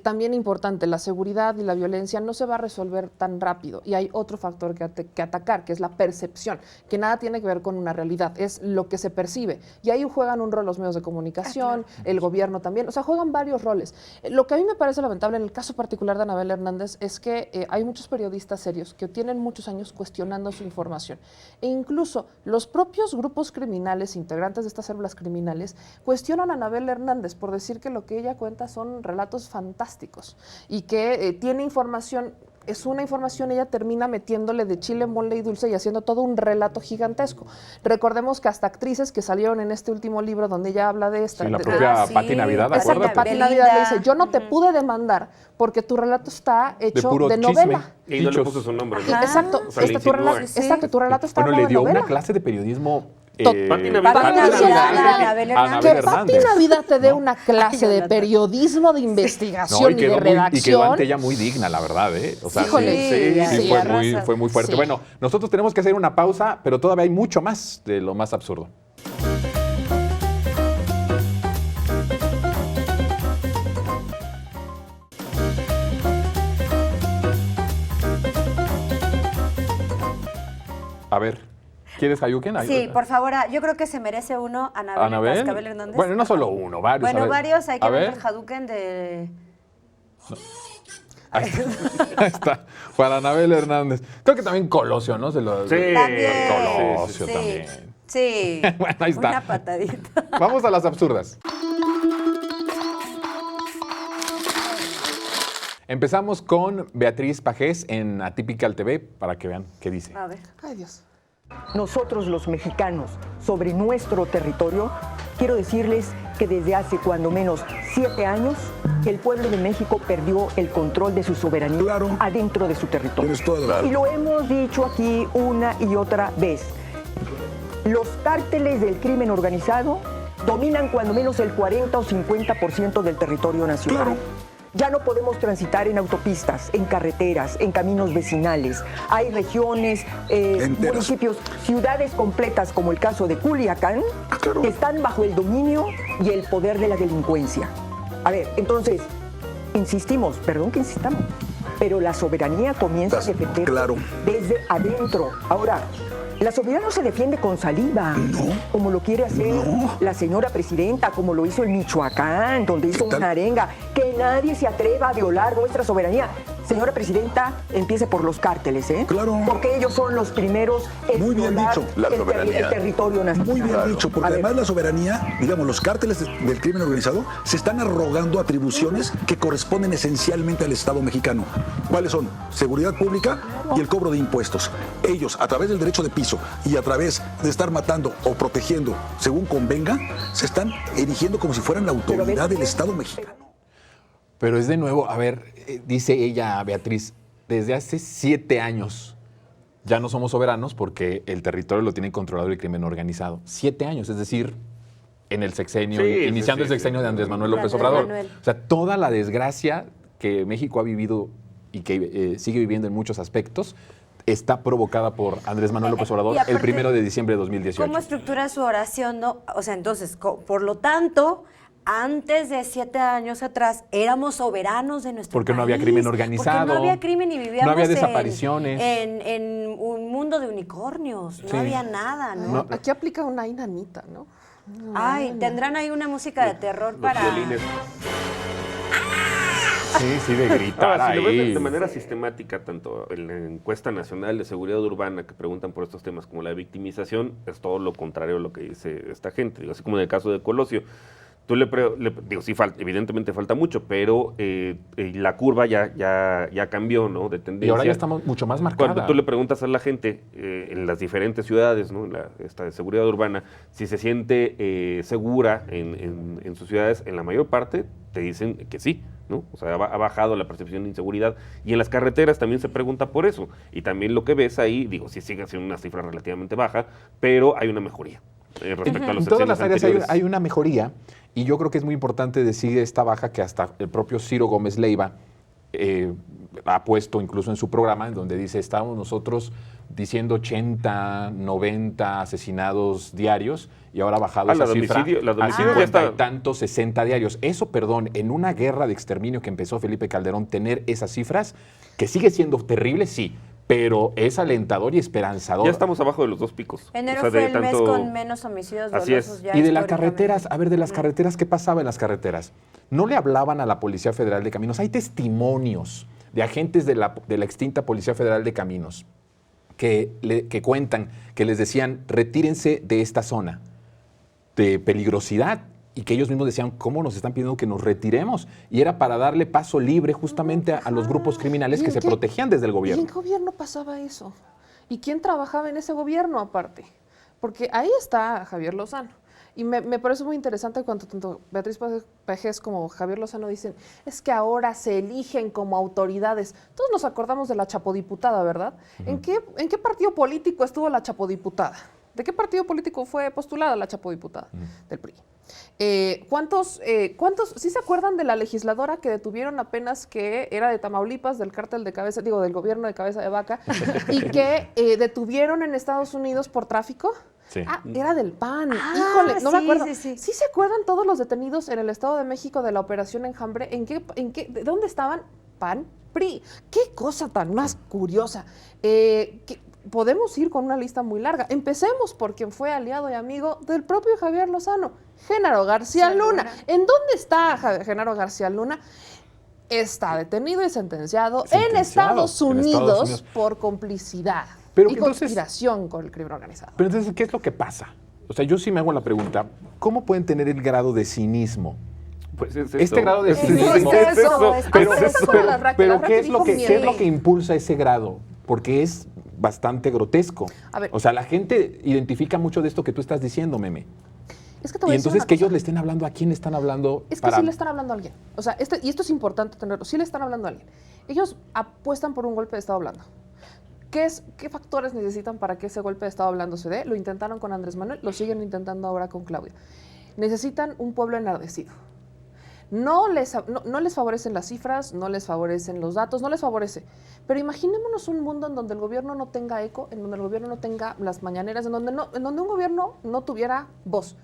También importante, la seguridad y la violencia no se va a resolver tan rápido, y hay otro factor que atacar, que es la percepción, que nada tiene que ver con una realidad, es lo que se percibe. Y ahí juegan un rol los medios de comunicación, el gobierno también, o sea, juegan varios roles. Lo que a mí me parece lamentable en el caso particular de Anabel Hernández es que hay muchos periodistas serios que tienen muchos años cuestionando su información, e incluso los propios grupos criminales, integrantes de estas células criminales, cuestionan a Anabel Hernández por decir que lo que ella cuenta son relatos fantásticos y que tiene información. Es una información, ella termina metiéndole de chile, mole y dulce y haciendo todo un relato gigantesco. Recordemos que hasta actrices que salieron en este último libro donde ella habla de esta... Sí, la de- propia sí, Pati Navidad, Exacto, acuérdate. Pati Belinda. Navidad le dice, yo no te pude demandar porque tu relato está hecho puro de chisme. novela. Y no le Dichos. puso su nombre. Y- ¿no? Exacto, O sea, le tu relato, insinúa. exacto, tu relato está Bueno, le de dio novela. una clase de periodismo. Pati Navidad. Pati Navidad, Anabel Anabel Hernández. Que Hernández. Pati Navidad te dé una clase Ay, de Jonathan. periodismo, de investigación y de y quedó redacción. ante ella muy digna, la verdad, ¿eh? O sea, Híjole, sí, sí, fue muy fuerte. Sí. Bueno, nosotros tenemos que hacer una pausa, pero todavía hay mucho más de lo más absurdo. A ver, ¿quieres Hayuken? Sí, por favor, yo creo que se merece uno, Anabel Cascabel Hernández. Bueno, no solo uno, varios. Bueno, varios, hay que ver ver el Hadouken de... Ahí está, para Anabel Hernández. Creo que también Colosio, ¿no? Sí. También. Colosio Sí. también. Sí. Bueno, ahí está. Una patadita. Vamos a las absurdas. Empezamos con Beatriz Pajés en Atypical TV para que vean qué dice. A ver. Ay, Dios. Nosotros los mexicanos, sobre nuestro territorio, quiero decirles que desde hace cuando menos 7 años, el pueblo de México perdió el control de su soberanía adentro de su territorio. Y lo hemos dicho aquí una y otra vez. Los cárteles del crimen organizado dominan cuando menos el 40 o 50% del territorio nacional. Ya no podemos transitar en autopistas, en carreteras, en caminos vecinales. Hay regiones, municipios, ciudades completas, como el caso de Culiacán, que están bajo el dominio y el poder de la delincuencia. A ver, entonces, insistimos, perdón que insistamos, pero la soberanía comienza a defenderse desde adentro. Ahora, la soberanía no se defiende con saliva, como lo quiere hacer la señora presidenta, como lo hizo en Michoacán, donde hizo una arenga. Que nadie se atreva a violar nuestra soberanía. Señora presidenta, empiece por los cárteles, ¿eh? Porque ellos son los primeros en violar el territorio nacional. Muy bien dicho, porque además la soberanía, digamos, los cárteles del crimen organizado se están arrogando atribuciones que corresponden esencialmente al Estado mexicano. ¿Cuáles son? Seguridad pública y el cobro de impuestos. Ellos, a través del derecho de piso y a través de estar matando o protegiendo según convenga, se están erigiendo como si fueran la autoridad del Estado mexicano. Pero es de nuevo, a ver, dice ella, Beatriz, desde hace 7 años ya no somos soberanos porque el territorio lo tiene controlado el crimen organizado. 7 años, es decir, en el sexenio, iniciando el sexenio de Andrés Manuel López Obrador. O sea, toda la desgracia que México ha vivido y que sigue viviendo en muchos aspectos está provocada por Andrés Manuel López Obrador el 1 de diciembre de 2018. ¿Cómo estructura su oración? ¿No? O sea, entonces, por lo tanto, antes de 7 años atrás, éramos soberanos de nuestro porque país. no había crimen organizado. Porque no había crimen y vivíamos no había desapariciones. en un mundo de unicornios. No había nada, ¿no? Aquí aplica una inanita, ¿no? Ay, tendrán ahí una música de terror para... violines. Sí, de gritar Ahora, si lo ahí. ves de manera sistemática, tanto en la encuesta nacional de seguridad urbana que preguntan por estos temas como la victimización, es todo lo contrario a lo que dice esta gente. Digo, así como en el caso de Colosio. Tú digo, sí, evidentemente falta mucho, pero la curva ya cambió, ¿no? De tendencia. Y ahora ya estamos mucho más marcada. Cuando tú le preguntas a la gente en las diferentes ciudades, ¿no? Esta de seguridad urbana, si se siente segura en sus ciudades, en la mayor parte te dicen que sí, ¿no? O sea, ha bajado la percepción de inseguridad. Y en las carreteras también se pregunta por eso. Y también lo que ves ahí, digo, sí sigue siendo una cifra relativamente baja, pero hay una mejoría respecto a los en todas las áreas anteriores. hay una mejoría. Y yo creo que es muy importante decir esta baja que hasta el propio Ciro Gómez Leiva ha puesto incluso en su programa, en donde dice, estábamos nosotros diciendo 80, 90 asesinados diarios y ahora ha bajado esa cifra a 50 y tantos, 60 diarios. Eso, perdón, en una guerra de exterminio que empezó Felipe Calderón, tener esas cifras, que sigue siendo terrible, sí, pero es alentador y esperanzador. Ya estamos abajo de los 2 picos. Enero fue el mes con menos homicidios dolosos. Y de las carreteras, a ver, de las carreteras, ¿qué pasaba en las carreteras? No le hablaban a la Policía Federal de Caminos. Hay testimonios de agentes de la extinta Policía Federal de Caminos que cuentan, que les decían, retírense de esta zona de peligrosidad, y que ellos mismos decían, ¿cómo nos están pidiendo que nos retiremos? Y era para darle paso libre justamente a los grupos criminales que se protegían desde el gobierno. ¿Y en qué gobierno pasaba eso? ¿Y quién trabajaba en ese gobierno aparte? Porque ahí está Javier Lozano. Y me parece muy interesante cuando tanto Beatriz Pajés como Javier Lozano dicen, es que ahora se eligen como autoridades. Todos nos acordamos de la chapodiputada, ¿verdad? ¿En qué partido político estuvo la chapodiputada? ¿De qué partido político fue postulada la chapodiputada? Del PRI. ¿Cuántos sí se acuerdan de la legisladora que detuvieron apenas, que era de Tamaulipas, del cártel de cabeza, digo, del gobierno de Cabeza de Vaca, y que detuvieron en Estados Unidos por tráfico? Sí. Ah, era del PAN. Híjole, no me acuerdo. Sí. ¿Sí se acuerdan todos los detenidos en el Estado de México de la Operación Enjambre? ¿De dónde estaban? PAN, PRI. Qué cosa tan más curiosa. podemos ir con una lista muy larga. Empecemos por quien fue aliado y amigo del propio Javier Lozano, Genaro García Luna. ¿En dónde está Genaro García Luna? Está detenido y sentenciado en Estados Unidos por complicidad y conspiración con el crimen organizado. Pero entonces, ¿qué es lo que pasa? O sea, yo sí me hago la pregunta, ¿cómo pueden tener el grado de cinismo? Pues es eso. Este grado de cinismo. Pero ¿qué es lo que impulsa ese grado? Porque es bastante grotesco. O sea, la gente identifica mucho de esto que tú estás diciendo, Meme. Es que te voy y a decir entonces una que cosa. ellos le estén hablando, ¿a quién le están hablando? Es que sí le están hablando a alguien. O sea, y esto es importante tenerlo, sí le están hablando a alguien. Ellos apuestan por un golpe de Estado blando. ¿Qué factores necesitan para que ese golpe de Estado blando se dé? Lo intentaron con Andrés Manuel, lo siguen intentando ahora con Claudia. Necesitan un pueblo enardecido. No les favorecen las cifras, no les favorecen los datos, no les favorece. Pero imaginémonos un mundo en donde el gobierno no tenga eco, en donde el gobierno no tenga las mañaneras, en donde un gobierno no tuviera voz.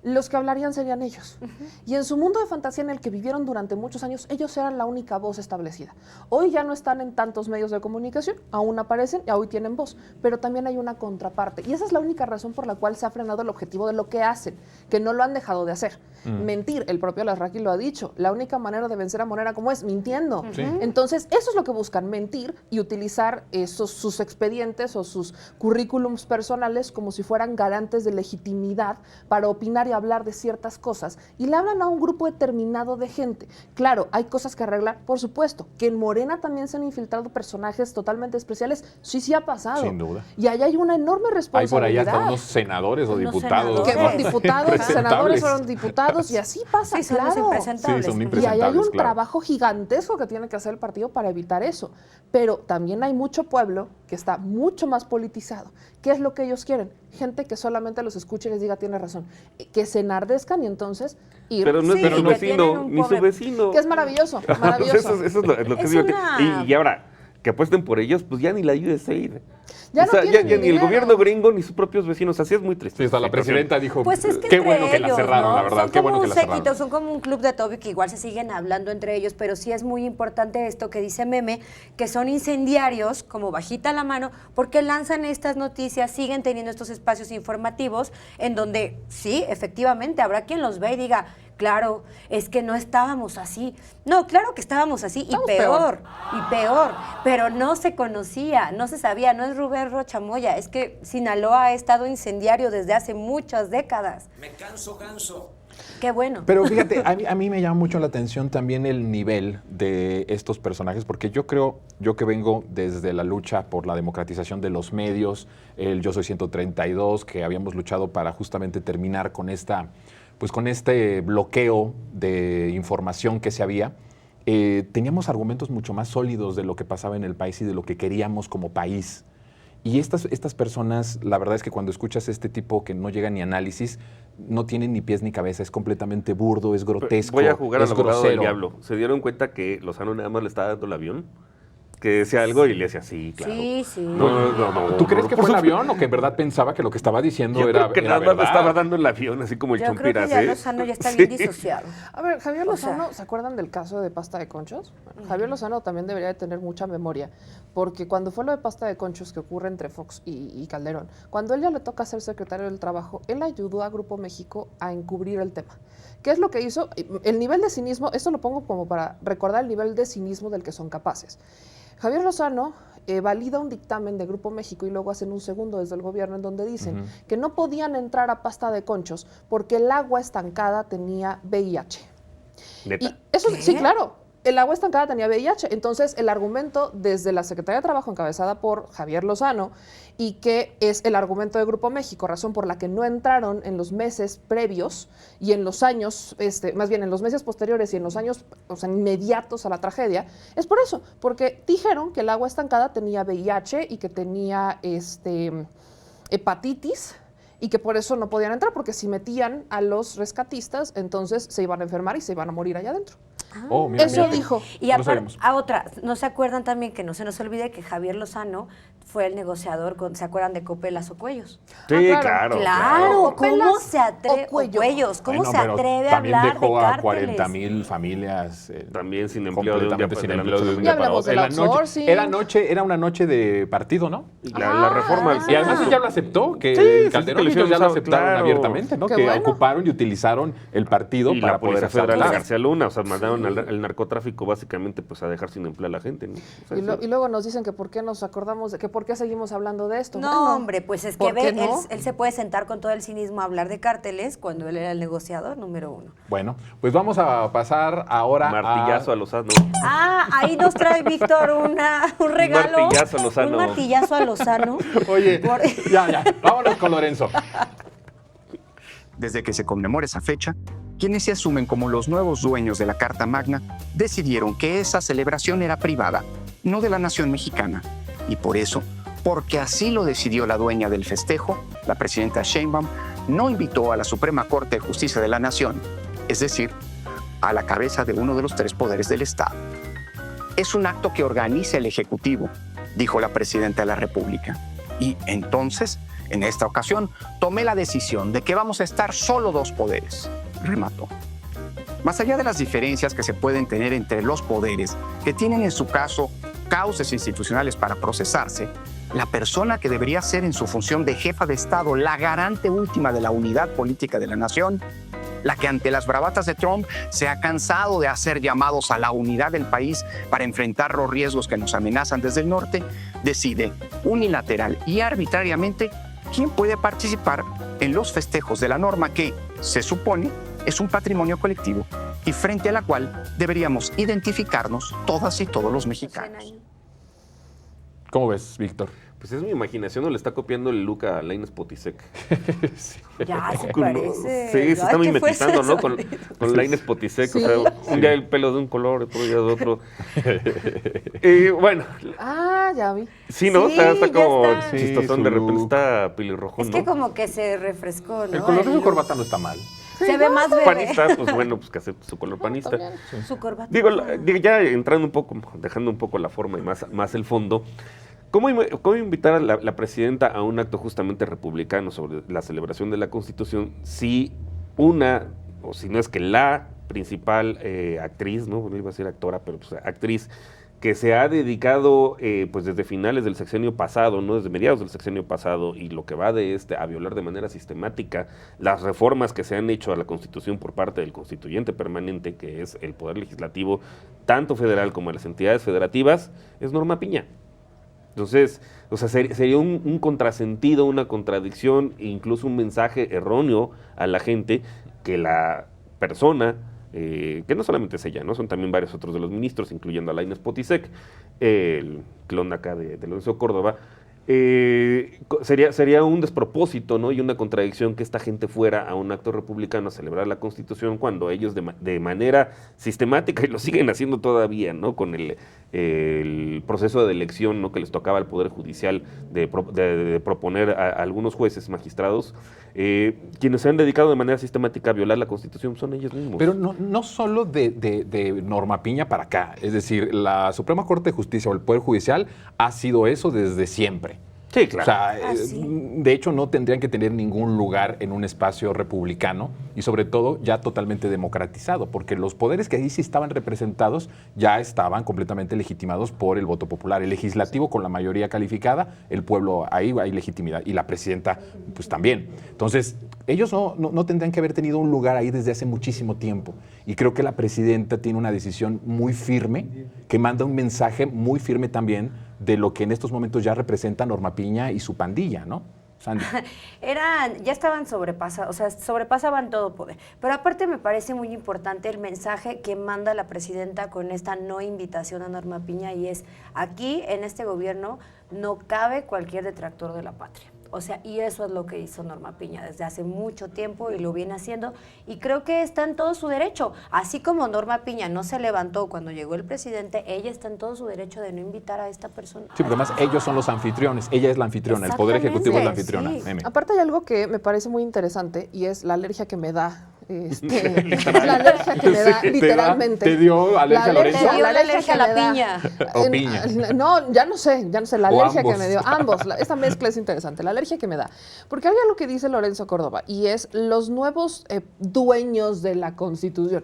Los que hablarían serían ellos. Y en su mundo de fantasía en el que vivieron durante muchos años, ellos eran la única voz establecida. Hoy ya no están en tantos medios de comunicación, aún aparecen y hoy tienen voz, pero también hay una contraparte. Y esa es la única razón por la cual se ha frenado el objetivo de lo que hacen, que no lo han dejado de hacer. Mentir, el propio Larraqui lo ha dicho, la única manera de vencer a Morena como es mintiendo. Entonces, eso es lo que buscan, mentir y utilizar sus expedientes o sus currículums personales como si fueran garantes de legitimidad para opinar y hablar de ciertas cosas, y le hablan a un grupo determinado de gente. Claro, hay cosas que arreglar, por supuesto. Que en Morena también se han infiltrado personajes totalmente especiales, sí ha pasado. Sin duda. Y ahí hay una enorme responsabilidad. Hay por ahí hasta unos senadores o diputados. Que fueron diputados, senadores fueron diputados, y así pasa, sí, son claro. impresentables. Sí, son Y impresentables, ahí hay un claro. trabajo gigantesco que tiene que hacer el partido para evitar eso. Pero también hay mucho pueblo que está mucho más politizado. ¿Qué es lo que ellos quieren? Gente que solamente los escuche y les diga, tiene razón. Que se enardezcan y entonces ir. Pero no es Sí, ni su que vecino, tienen un ni su pobre- vecino. Que es maravilloso, maravilloso. Eso es lo que Es digo. una- Y ahora, que apuesten por ellos, pues ya ni la USAID. Ya O sea, no tienen ya ni ni el dinero. gobierno gringo ni sus propios vecinos. Así es muy triste. Sí, hasta la presidenta dijo, Pues es que qué entre bueno que la ellos, cerraron, ¿no? la verdad, Son qué como bueno que un la séquito, cerraron. son como un club de Toby que igual se siguen hablando entre ellos, pero sí es muy importante esto que dice Meme, que son incendiarios, como bajita la mano, porque lanzan estas noticias, siguen teniendo estos espacios informativos en donde sí, efectivamente, habrá quien los ve y diga, claro, es que no estábamos así. No, claro que estábamos así, Estamos y peor, pero no se conocía, no se sabía, no es Rubén Rochamoya, es que Sinaloa ha estado incendiario desde hace muchas décadas. Me canso. Qué bueno. Pero fíjate, a mí me llama mucho la atención también el nivel de estos personajes, porque yo que vengo desde la lucha por la democratización de los medios, el Yo Soy 132, que habíamos luchado para justamente terminar con con este bloqueo de información que se había, teníamos argumentos mucho más sólidos de lo que pasaba en el país y de lo que queríamos como país. Y estas personas, la verdad es que cuando escuchas este tipo que no llega ni análisis, no tienen ni pies ni cabeza, es completamente burdo, es grotesco, Voy a jugar al es abogado del grosero. diablo. ¿Se dieron cuenta que Lozano nada más le estaba dando el avión? Que decía algo y le decía, sí, claro. Sí. No, ¿Tú crees que por fue el supuesto. avión o que en verdad pensaba que lo que estaba diciendo Yo era creo que era nada más le verdad? estaba dando el avión, así como el Yo creo que Chompiras, ya ¿eh? Lozano ya está Sí. bien disociado. A ver, Javier O sea- Lozano, ¿se acuerdan del caso de pasta de conchos? Bueno, Javier Lozano también debería de tener mucha memoria, porque cuando fue lo de pasta de conchos que ocurre entre Fox y Calderón, cuando él ya le toca ser secretario del Trabajo, él ayudó a Grupo México a encubrir el tema. ¿Qué es lo que hizo? El nivel de cinismo, esto lo pongo como para recordar el nivel de cinismo del que son capaces. Javier Lozano valida un dictamen de Grupo México y luego hacen un segundo desde el gobierno en donde dicen que no podían entrar a pasta de conchos porque el agua estancada tenía VIH. Neta. Y eso sí, claro. El agua estancada tenía VIH. Entonces, el argumento desde la Secretaría de Trabajo, encabezada por Javier Lozano, y que es el argumento de Grupo México, razón por la que no entraron en los meses previos y en los años, más bien en los meses posteriores y en los años inmediatos a la tragedia, es por eso, porque dijeron que el agua estancada tenía VIH y que tenía hepatitis, y que por eso no podían entrar, porque si metían a los rescatistas, entonces se iban a enfermar y se iban a morir allá adentro. Oh, mira, Eso mira. dijo. Y No lo aparte, sabemos. a otra, ¿no se acuerdan también que no se nos olvide que Javier Lozano fue el negociador ¿se acuerdan de Copelas o Cuellos? Sí, claro. Claro, ¿cómo Copelas se atreve, o Cuello. Cuellos, cómo Bueno, se pero atreve a también hablar dejó de a cárteles? 40,000 familias También sin empleo de un día completamente sin del empleo de un otro. día Ya para hablamos otro. del En la noche- outsourcing. era una noche de partido, ¿no? Y la reforma del Y además Senado. ella lo aceptó, que Sí, Calderón sí, y que ellos ya lo claro. aceptaron abiertamente, ¿no? Qué Que bueno. ocuparon y utilizaron el partido Y para la poder Policía Federal de asaltar. García Luna, o sea, mandaron al narcotráfico básicamente pues a dejar sin empleo a la gente, ¿no? O sea, Y luego nos dicen que por qué nos acordamos, que por qué seguimos hablando de esto. No, Bueno, hombre, pues es que ¿por qué ve, no? él se puede sentar con todo el cinismo a hablar de cárteles cuando él era el negociador número 1. Bueno, pues vamos a pasar ahora martillazo a Lozano. Ah, ahí nos trae Víctor un regalo. martillazo a Lozano. Un martillazo a Lozano. Oye, Por- ya, vámonos con Lorenzo. Desde que se conmemora esa fecha, quienes se asumen como los nuevos dueños de la Carta Magna decidieron que esa celebración era privada, no de la nación mexicana. Y por eso, porque así lo decidió la dueña del festejo, la presidenta Sheinbaum, no invitó a la Suprema Corte de Justicia de la Nación, es decir, a la cabeza de uno de los 3 poderes del Estado. Es un acto que organiza el Ejecutivo, dijo la presidenta de la República. Y entonces, en esta ocasión, tomé la decisión de que vamos a estar solo 2 poderes, remató. Más allá de las diferencias que se pueden tener entre los poderes, que tienen en su caso causas institucionales para procesarse, la persona que debería ser en su función de jefa de Estado la garante última de la unidad política de la nación, la que ante las bravatas de Trump se ha cansado de hacer llamados a la unidad del país para enfrentar los riesgos que nos amenazan desde el norte, decide unilateral y arbitrariamente quién puede participar en los festejos de la norma que, se supone, es un patrimonio colectivo y frente a la cual deberíamos identificarnos todas y todos los mexicanos. ¿Cómo ves, Víctor? Pues es mi imaginación, o le está copiando el look a Lainez Potisek. Ya se Con- parece. Sí, se Ay, está ¿qué mimetizando, fue ¿no? eso? Con Lainez Potisek, Sí. o sea, un día el pelo de un color, otro día de otro. Y bueno, Ah, ya vi. sí, ¿no? Sí, está ya como está. chistosón, Sí, de su repente look. está pelirrojo, Es ¿no? que como que se refrescó, ¿no? El color de su look. corbata no está mal. Se ve más bebé. Panista, pues bueno, pues que acepte su color panista. También. Su corbata. Digo, ya entrando un poco, dejando un poco la forma y más el fondo, ¿cómo invitar a la presidenta a un acto justamente republicano sobre la celebración de la Constitución si o si no es que la principal actriz, no iba a decir actora, pero pues, actriz, que se ha dedicado pues desde finales del sexenio pasado, no desde mediados del sexenio pasado, y lo que va de a violar de manera sistemática las reformas que se han hecho a la Constitución por parte del constituyente permanente, que es el Poder Legislativo, tanto federal como de las entidades federativas, es Norma Piña. Entonces, o sea, sería un contrasentido, una contradicción e incluso un mensaje erróneo a la gente que la persona, que no solamente es ella, ¿no? Son también varios otros de los ministros, incluyendo a Lainez Potisek, el clon acá de Lorenzo Córdoba, sería un despropósito, ¿no? Y una contradicción que esta gente fuera a un acto republicano a celebrar la Constitución cuando ellos de manera sistemática, y lo siguen haciendo todavía, ¿no? Con el proceso de elección, ¿no? Que les tocaba al Poder Judicial de proponer a algunos jueces, magistrados, quienes se han dedicado de manera sistemática a violar la Constitución son ellos mismos. Pero no solo de Norma Piña para acá. Es decir, la Suprema Corte de Justicia o el Poder Judicial ha sido eso desde siempre. Sí, claro. O sea, de hecho, no tendrían que tener ningún lugar en un espacio republicano y sobre todo ya totalmente democratizado, porque los poderes que ahí sí estaban representados ya estaban completamente legitimados por el voto popular. El legislativo con la mayoría calificada, el pueblo, ahí hay legitimidad, y la presidenta pues también. Entonces, ellos no tendrían que haber tenido un lugar ahí desde hace muchísimo tiempo. Y creo que la presidenta tiene una decisión muy firme, que manda un mensaje muy firme también de lo que en estos momentos ya representa Norma Piña y su pandilla, ¿no? Sandy. Ya estaban sobrepasados, o sea, sobrepasaban todo poder. Pero aparte me parece muy importante el mensaje que manda la presidenta con esta no invitación a Norma Piña, y es: aquí en este gobierno no cabe cualquier detractor de la patria. O sea, y eso es lo que hizo Norma Piña desde hace mucho tiempo y lo viene haciendo, y creo que está en todo su derecho. Así como Norma Piña no se levantó cuando llegó el presidente, ella está en todo su derecho de no invitar a esta persona. Sí, porque además ellos son los anfitriones, ella es la anfitriona, el Poder Ejecutivo es la anfitriona. Sí. Meme. Aparte hay algo que me parece muy interesante y es la alergia que me da la alergia que me da, literalmente. ¿Te dio alergia a Lorenzo? Te dio la alergia a la que me da. piña. O piña. No, ya no sé, la O alergia ambos. que me dio. Ambos, esta mezcla es interesante, la alergia que me da. Porque hay algo que dice Lorenzo Córdoba, y es los nuevos dueños de la Constitución.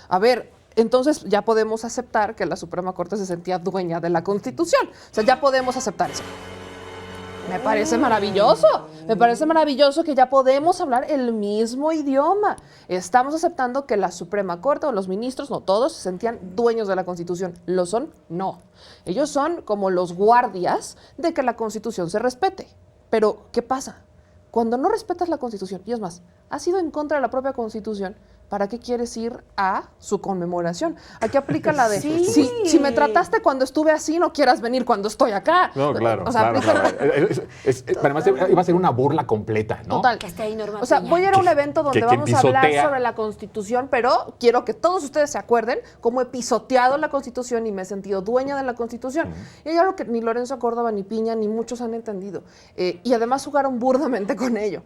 A ver, entonces ya podemos aceptar que la Suprema Corte se sentía dueña de la Constitución. O sea, ya podemos aceptar eso. Me parece maravilloso. Me parece maravilloso que ya podemos hablar el mismo idioma. Estamos aceptando que la Suprema Corte o los ministros, no todos, se sentían dueños de la Constitución. ¿Lo son? No. Ellos son como los guardias de que la Constitución se respete. Pero, ¿qué pasa? Cuando no respetas la Constitución, y es más, has ido en contra de la propia Constitución, ¿para qué quieres ir a su conmemoración? Aquí aplica la de, Sí. si me trataste cuando estuve así, no quieras venir cuando estoy acá. No, claro, O sea, claro, aplica- claro. Además, iba a ser una burla completa, ¿no? Total. Que esté ahí Norma O sea, Piña. voy a ir a un evento donde que vamos a hablar pisotea. sobre la Constitución, pero quiero que todos ustedes se acuerden cómo he pisoteado la Constitución y me he sentido dueña de la Constitución. Y hay algo que ni Lorenzo Córdoba, ni Piña, ni muchos han entendido. Y además jugaron burdamente con ello.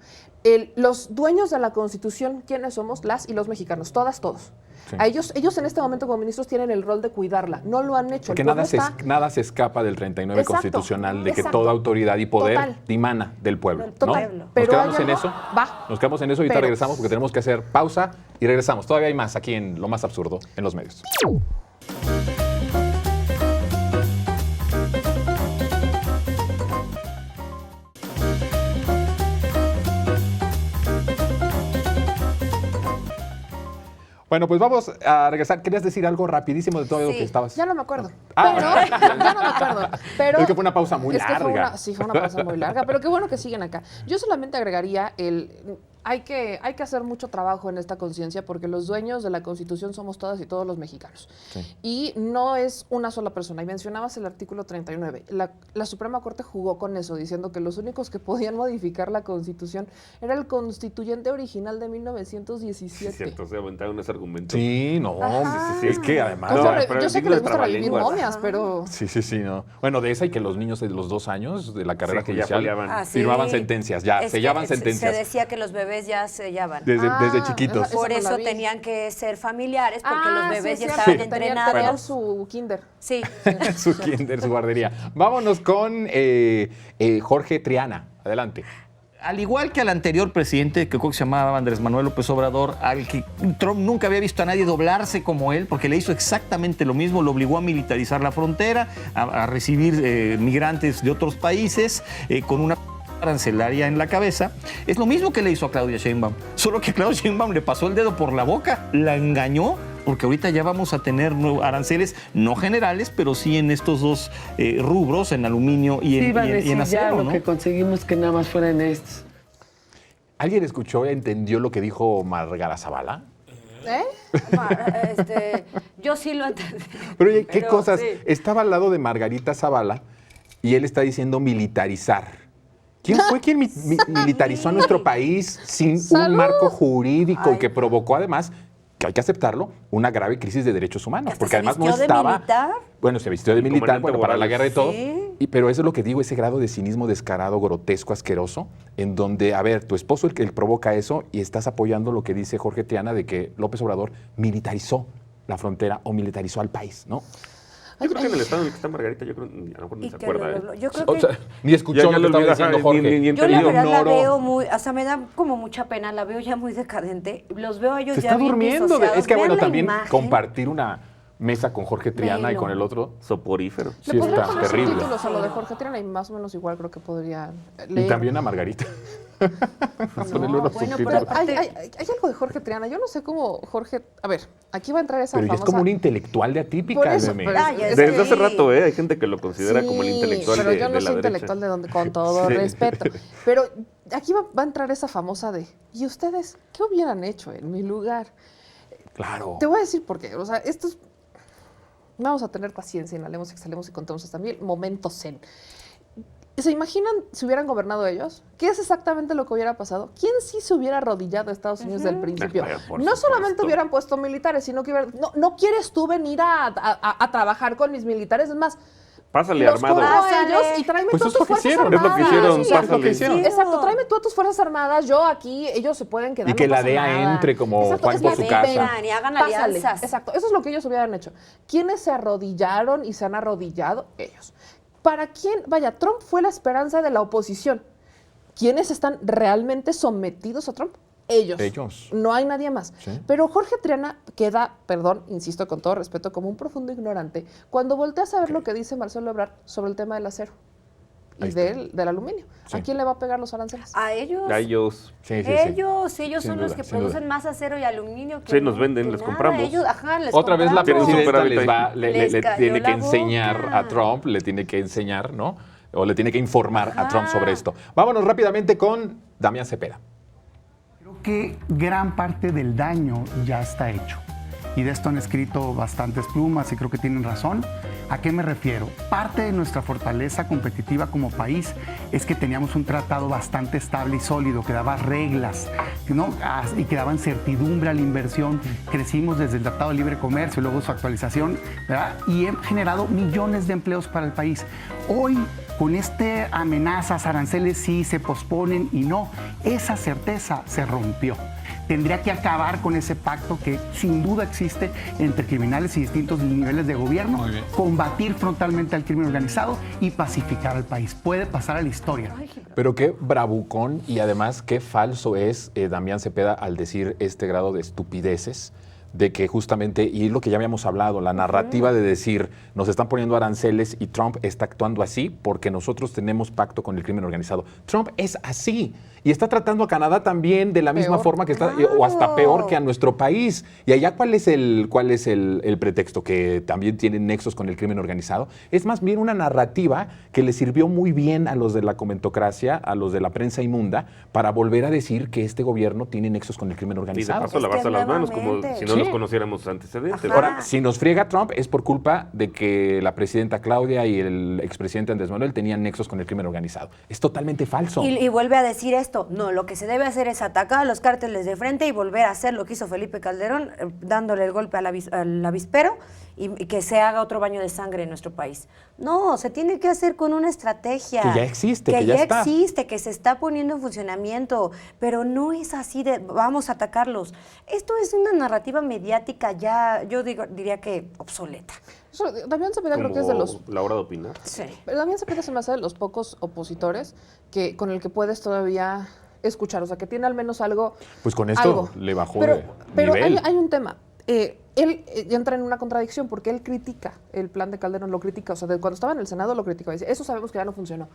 Los dueños de la Constitución, ¿quiénes somos? Las y los mexicanos, todos. Sí. A ellos en este momento como ministros tienen el rol de cuidarla. No lo han hecho. Porque El pueblo nada se escapa del 39 Exacto, constitucional, de que exacto. toda autoridad y poder Total. dimana del pueblo, Total. ¿no? Nos Pero quedamos hay en algo- eso. Va. Nos quedamos en eso y ahorita Pero- regresamos porque tenemos que hacer pausa y regresamos. Todavía hay más aquí en Lo Más Absurdo en los medios. Bueno, pues vamos a regresar. ¿Querías decir algo rapidísimo de todo lo Sí. que estabas? Ya no me acuerdo. Ah. Pero, ya no me acuerdo. Pero, Es que fue una pausa muy es que fue larga. sí, fue una pausa muy larga, pero qué bueno que siguen acá. Yo solamente agregaría hay que hacer mucho trabajo en esta conciencia porque los dueños de la Constitución somos todas y todos los mexicanos. Sí. Y no es una sola persona. Y mencionabas el artículo 39. La Suprema Corte jugó con eso, diciendo que los únicos que podían modificar la Constitución era el constituyente original de 1917. Es cierto, se aventaron ese argumento. Sí, no. Ajá. Es que además. Yo, No, sé- pero yo sé que digno les de gusta revivir trabalenguas. momias, pero... Sí, no. Bueno, de esa y que los niños de los 2 años de la carrera Sí, que ya judicial foliaban. Ah, sí. firmaban sentencias, ya, Es que sellaban se sentencias. decía que los bebés ya sellaban. Desde chiquitos. esa Por no la eso vi. tenían que ser familiares porque los bebés sí, ya es estaban cierto. entrenados. Tenían su kinder. Sí. Su kinder, su guardería. Vámonos con Jorge Triana. Adelante. Al igual que al anterior presidente, que creo que se llamaba Andrés Manuel López Obrador, al que Trump nunca había visto a nadie doblarse como él, porque le hizo exactamente lo mismo, lo obligó a militarizar la frontera, a recibir migrantes de otros países, con una arancelaria en la cabeza. Es lo mismo que le hizo a Claudia Sheinbaum, solo que Claudia Sheinbaum le pasó el dedo por la boca, la engañó, porque ahorita ya vamos a tener aranceles no generales, pero sí en estos dos rubros, en aluminio y en, Sí, iba a y en- y decir en ya acero, lo ¿no? que conseguimos que nada más fueran estos. ¿Alguien escuchó, entendió lo que dijo Margarita Zavala? Yo sí lo entendí. Pero oye, ¿qué Pero cosas? sí. Estaba al lado de Margarita Zavala y él está diciendo militarizar. ¿Quién fue quien militarizó a nuestro país sin ¡Salud! un marco jurídico Ay. que provocó además, que hay que aceptarlo, una grave crisis de derechos humanos? ¿Hasta Porque se además no vistió de estaba... militar? Bueno, se vistió de Y militar, comandante bueno, para la Morales. guerra y todo. Sí. Pero eso es lo que digo, ese grado de cinismo descarado, grotesco, asqueroso, en donde, a ver, tu esposo el que provoca eso y estás apoyando lo que dice Jorge Triana de que López Obrador militarizó la frontera o militarizó al país, ¿no? Yo creo que en el estado en el que está Margarita, yo creo a lo mejor ni Y se que acuerda. yo creo O que sea, ni escuchó Ya lo que lo estaba olvidó, diciendo ajá, Jorge. ni yo la verdad la Ignoró. veo muy, o sea, me da como mucha pena, la veo ya muy decadente. Los veo a ellos Se ya está bien durmiendo. disociados. Es que Vean bueno, la también imagen. compartir una mesa con Jorge Triana y Velo. con el otro. Soporífero. Sí, Le podrían está poner terrible. subtítulos a lo de Jorge Triana y más o menos igual creo que podría Y leer. también a Margarita. Ponerle unos bueno, subtítulos. pero Hay algo de Jorge Triana. Yo no sé cómo Jorge... A ver, aquí va a entrar esa Pero ya es famosa... como un intelectual de atípica, Por eso, meme. pero Ah, ya es Desde que- hace rato, hay gente que lo considera como el Sí, intelectual pero de, yo no de soy la intelectual derecha. de donde, con todo Sí. respeto. Pero aquí va a entrar esa famosa de, ¿y ustedes qué hubieran hecho en mi lugar? Claro. Te voy a decir por qué. O sea, esto es... Vamos a tener paciencia, inhalemos, exhalemos y contemos también. Momento zen. ¿Se imaginan si hubieran gobernado ellos? ¿Qué es exactamente lo que hubiera pasado? ¿Quién sí se hubiera arrodillado a Estados Unidos del principio? Por No solamente supuesto. hubieran puesto militares, sino que hubieran... No quieres tú venir a trabajar con mis militares. Es más, Pásale, los armado. corro a ellos y tráeme Pues todas es tus lo que fuerzas hicieron, armadas. es lo que hicieron, Sí, pásale. sí, exacto, tráeme todas tus fuerzas armadas, yo aquí, ellos se pueden quedar. Y que no la pasa DEA nada. entre como Exacto, Juan es por más, su casa. vengan y hagan Pásale. alianzas. Exacto, eso es lo que ellos hubieran hecho. ¿Quiénes se arrodillaron y se han arrodillado? Ellos. ¿Para quién? Vaya, Trump fue la esperanza de la oposición. ¿Quiénes están realmente sometidos a Trump? Ellos. No hay nadie más. Sí. Pero Jorge Triana queda, perdón, insisto con todo respeto, como un profundo ignorante cuando volteas a ver lo que dice Marcelo Ebrard sobre el tema del acero y del aluminio. Sí. ¿A quién le va a pegar los aranceles? A ellos. A ellos. Sí, Ellos son Sin los duda, que sin duda. producen más acero y aluminio que Sí, nos venden, que les nada. compramos. Ellos, les Otra vez la compramos. presidenta Les le cayó tiene que la enseñar boca. a Trump, le tiene que enseñar, ¿no? O le tiene que informar a Trump sobre esto. Vámonos rápidamente con Damián Cepeda. Creo que gran parte del daño ya está hecho. Y de esto han escrito bastantes plumas y creo que tienen razón. ¿A qué me refiero? Parte de nuestra fortaleza competitiva como país es que teníamos un tratado bastante estable y sólido, que daba reglas, ¿no? Y que daban certidumbre a la inversión. Crecimos desde el Tratado de Libre Comercio, luego su actualización, ¿verdad? Y he generado millones de empleos para el país. Hoy, con amenazas, aranceles sí se posponen y no, esa certeza se rompió. Tendría que acabar con ese pacto que sin duda existe entre criminales y distintos niveles de gobierno, combatir frontalmente al crimen organizado y pacificar al país. Puede pasar a la historia. Pero qué bravucón y además qué falso es Damián Cepeda al decir este grado de estupideces, de que justamente, y es lo que ya habíamos hablado, la narrativa de decir, nos están poniendo aranceles y Trump está actuando así porque nosotros tenemos pacto con el crimen organizado. Trump es así y está tratando a Canadá también de la misma forma que está, o hasta peor que a nuestro país. Y allá, ¿cuál es el pretexto? Que también tienen nexos con el crimen organizado. Es más bien una narrativa que le sirvió muy bien a los de la comentocracia, a los de la prensa inmunda, para volver a decir que este gobierno tiene nexos con el crimen Y de organizado. paso lavarse las manos como si no los conociéramos antecedentes. Ahora, si nos friega Trump es por culpa de que la presidenta Claudia y el expresidente Andrés Manuel tenían nexos con el crimen organizado. Es totalmente falso. Y vuelve a decir esto. No, lo que se debe hacer es atacar a los cárteles de frente y volver a hacer lo que hizo Felipe Calderón, dándole el golpe al avispero y que se haga otro baño de sangre en nuestro país. No, se tiene que hacer con una estrategia. Que ya existe, que ya está. existe, que se está poniendo en funcionamiento, pero no es así de vamos a atacarlos. Esto es una narrativa mediática ya, yo diría que obsoleta. Damián Cepeda creo que es de los... La hora de opinar. Sí. Pero Damián Cepeda se me hace de los pocos opositores con el que puedes todavía escuchar, o sea, que tiene al menos algo. Pues con esto le bajó pero, de pero nivel. hay un tema. Él entra en una contradicción porque él critica el plan de Calderón, lo critica, o sea, cuando estaba en el Senado lo criticaba, dice, eso sabemos que ya no funcionó.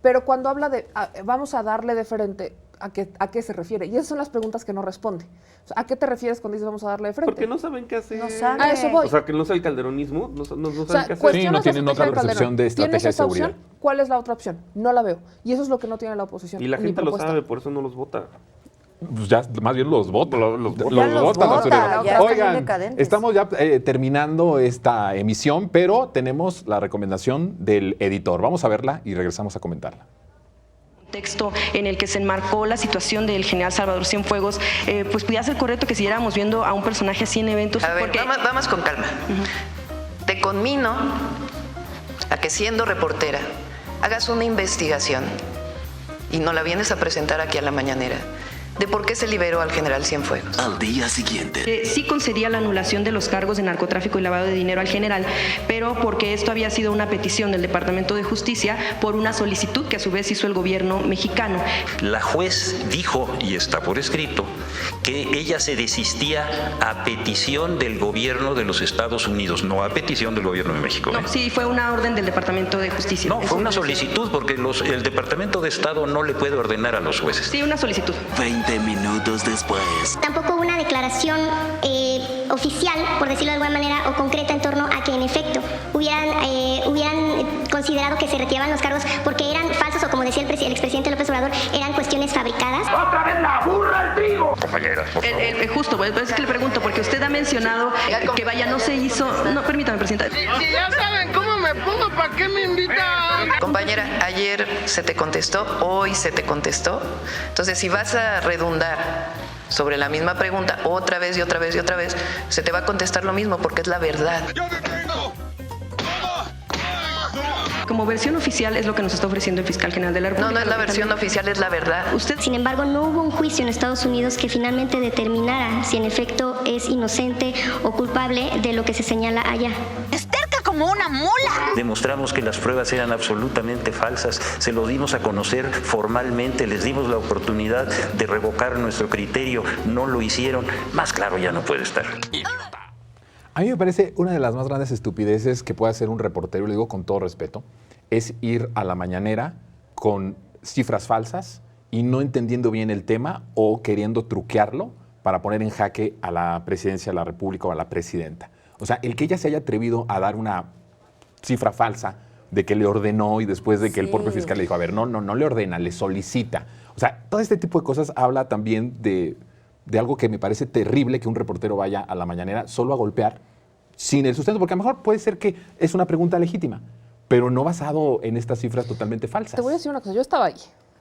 Pero cuando habla de, vamos a darle de frente, ¿a qué se refiere? Y esas son las preguntas que no responde. O sea, ¿a qué te refieres cuando dices vamos a darle de frente? Porque no saben qué hacer. No saben. A eso voy. O sea, que no sea el calderonismo, no saben O sea, qué hacer. Sí, no tienen otra percepción de estrategia ¿Tienes de esa seguridad. opción? ¿Cuál es la otra opción? No la veo. Y eso es lo que no tiene la oposición. Y la ni gente lo propuesta. sabe, por eso no los vota. Pues ya, más bien los votan. Los los votan. vota, Azurea. ya están bien Oigan, decadentes. estamos ya terminando esta emisión, pero tenemos la recomendación del editor. Vamos a verla y regresamos a comentarla. Texto en el que se enmarcó la situación del general Salvador Cienfuegos, pues pudiera ser correcto que siguiéramos viendo a un personaje así en eventos. A ver, vamos con calma. Te conmino a que siendo reportera hagas una investigación y no la vienes a presentar aquí a la mañanera de por qué se liberó al general Cienfuegos. Al día siguiente. Sí concedía la anulación de los cargos de narcotráfico y lavado de dinero al general, pero porque esto había sido una petición del Departamento de Justicia por una solicitud que a su vez hizo el gobierno mexicano. La juez dijo, y está por escrito, que ella se desistía a petición del gobierno de los Estados Unidos, no a petición del gobierno de México. No, sí, fue una orden del Departamento de Justicia. No, fue una solicitud porque el Departamento de Estado no le puede ordenar a los jueces. Sí, una solicitud. 20 minutos después. Tampoco hubo una declaración oficial, por decirlo de alguna manera, o concreta en torno a que en efecto hubieran considerado que se retiraban los cargos porque eran falsos o, como decía el expresidente López Obrador, eran cuestiones fabricadas. ¡Otra vez la burra al trigo! Compañeras, por favor. Justo, pues es que le pregunto, porque usted ha mencionado que vaya, no se hizo... No, permítame, presidenta. Si ya saben cómo me pongo, ¿para qué me invitan? Compañera, ayer se te contestó, hoy se te contestó. Entonces, si vas a redundar sobre la misma pregunta otra vez y otra vez y otra vez, se te va a contestar lo mismo porque es la verdad. ¡Yo detengo! Como versión oficial es lo que nos está ofreciendo el fiscal general de la República. No es la versión oficial, es la verdad. Sin embargo, no hubo un juicio en Estados Unidos que finalmente determinara si en efecto es inocente o culpable de lo que se señala allá. ¡Es terca como una mula! Demostramos que las pruebas eran absolutamente falsas, se lo dimos a conocer formalmente, les dimos la oportunidad de revocar nuestro criterio, no lo hicieron, más claro ya no puede estar. A mí me parece una de las más grandes estupideces que puede hacer un reportero, y lo digo con todo respeto, es ir a la mañanera con cifras falsas y no entendiendo bien el tema o queriendo truquearlo para poner en jaque a la presidencia de la República o a la presidenta. O sea, el que ella se haya atrevido a dar una cifra falsa de que le ordenó y después de que el propio fiscal le dijo, a ver, no le ordena, le solicita. O sea, todo este tipo de cosas habla también de algo que me parece terrible, que un reportero vaya a la mañanera solo a golpear sin el sustento, porque a lo mejor puede ser que es una pregunta legítima, pero no basado en estas cifras totalmente falsas. Te voy a decir una cosa, yo estaba ahí.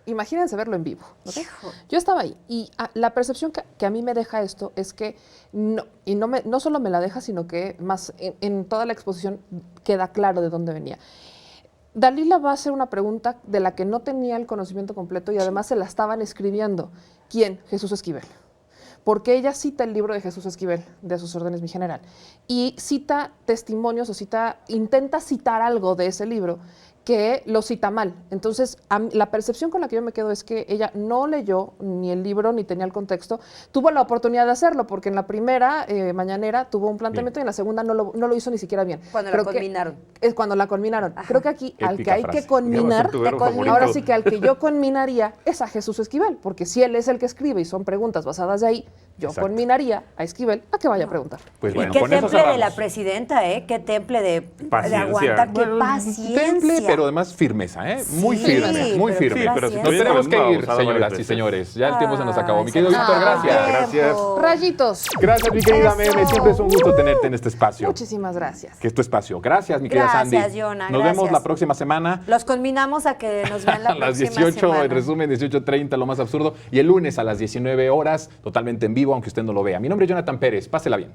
Imagínense verlo en vivo. ¿Okay? Yo estaba ahí y la percepción que a mí me deja esto es que no solo me la deja, sino que más en toda la exposición queda claro de dónde venía. Dalila va a hacer una pregunta de la que no tenía el conocimiento completo y además se la estaban escribiendo. ¿Quién? Jesús Esquivel. Porque ella cita el libro de Jesús Esquivel, de A sus órdenes, mi general, y cita testimonios intenta citar algo de ese libro que lo cita mal. Entonces, la percepción con la que yo me quedo es que ella no leyó ni el libro ni tenía el contexto. Tuvo la oportunidad de hacerlo, porque en la primera mañanera tuvo un planteamiento y en la segunda no lo hizo ni siquiera bien. Cuando la conminaron. Es cuando la conminaron. Ajá. Creo que aquí al que hay frase. que conminar, ahora sí que al que yo conminaría es a Jesús Esquivel, porque si él es el que escribe y son preguntas basadas de ahí, yo conminaría a Esquivel a que vaya a preguntar. Pues bueno, y qué temple de la presidenta, ¿eh? Qué temple de aguantar, qué paciencia. Temple, pero además firmeza, ¿eh? Muy firme, muy firme. Sí, pero si nos tenemos que ir, señoras y señores. Ya el tiempo se nos acabó. Mi querido Víctor, gracias. Gracias. Rayitos. Gracias, mi querida Meme. Siempre es un gusto tenerte en este espacio. Muchísimas gracias. Que es tu espacio. Gracias, mi querida Sandy. Gracias, Yona. Nos vemos la próxima semana. Los conminamos a que nos vean la a las próxima 18, semana. en resumen, 18:30, lo más absurdo. Y el lunes a las 19 horas, totalmente en vivo, aunque usted no lo vea. Mi nombre es Jonathan Pérez. Pásela bien.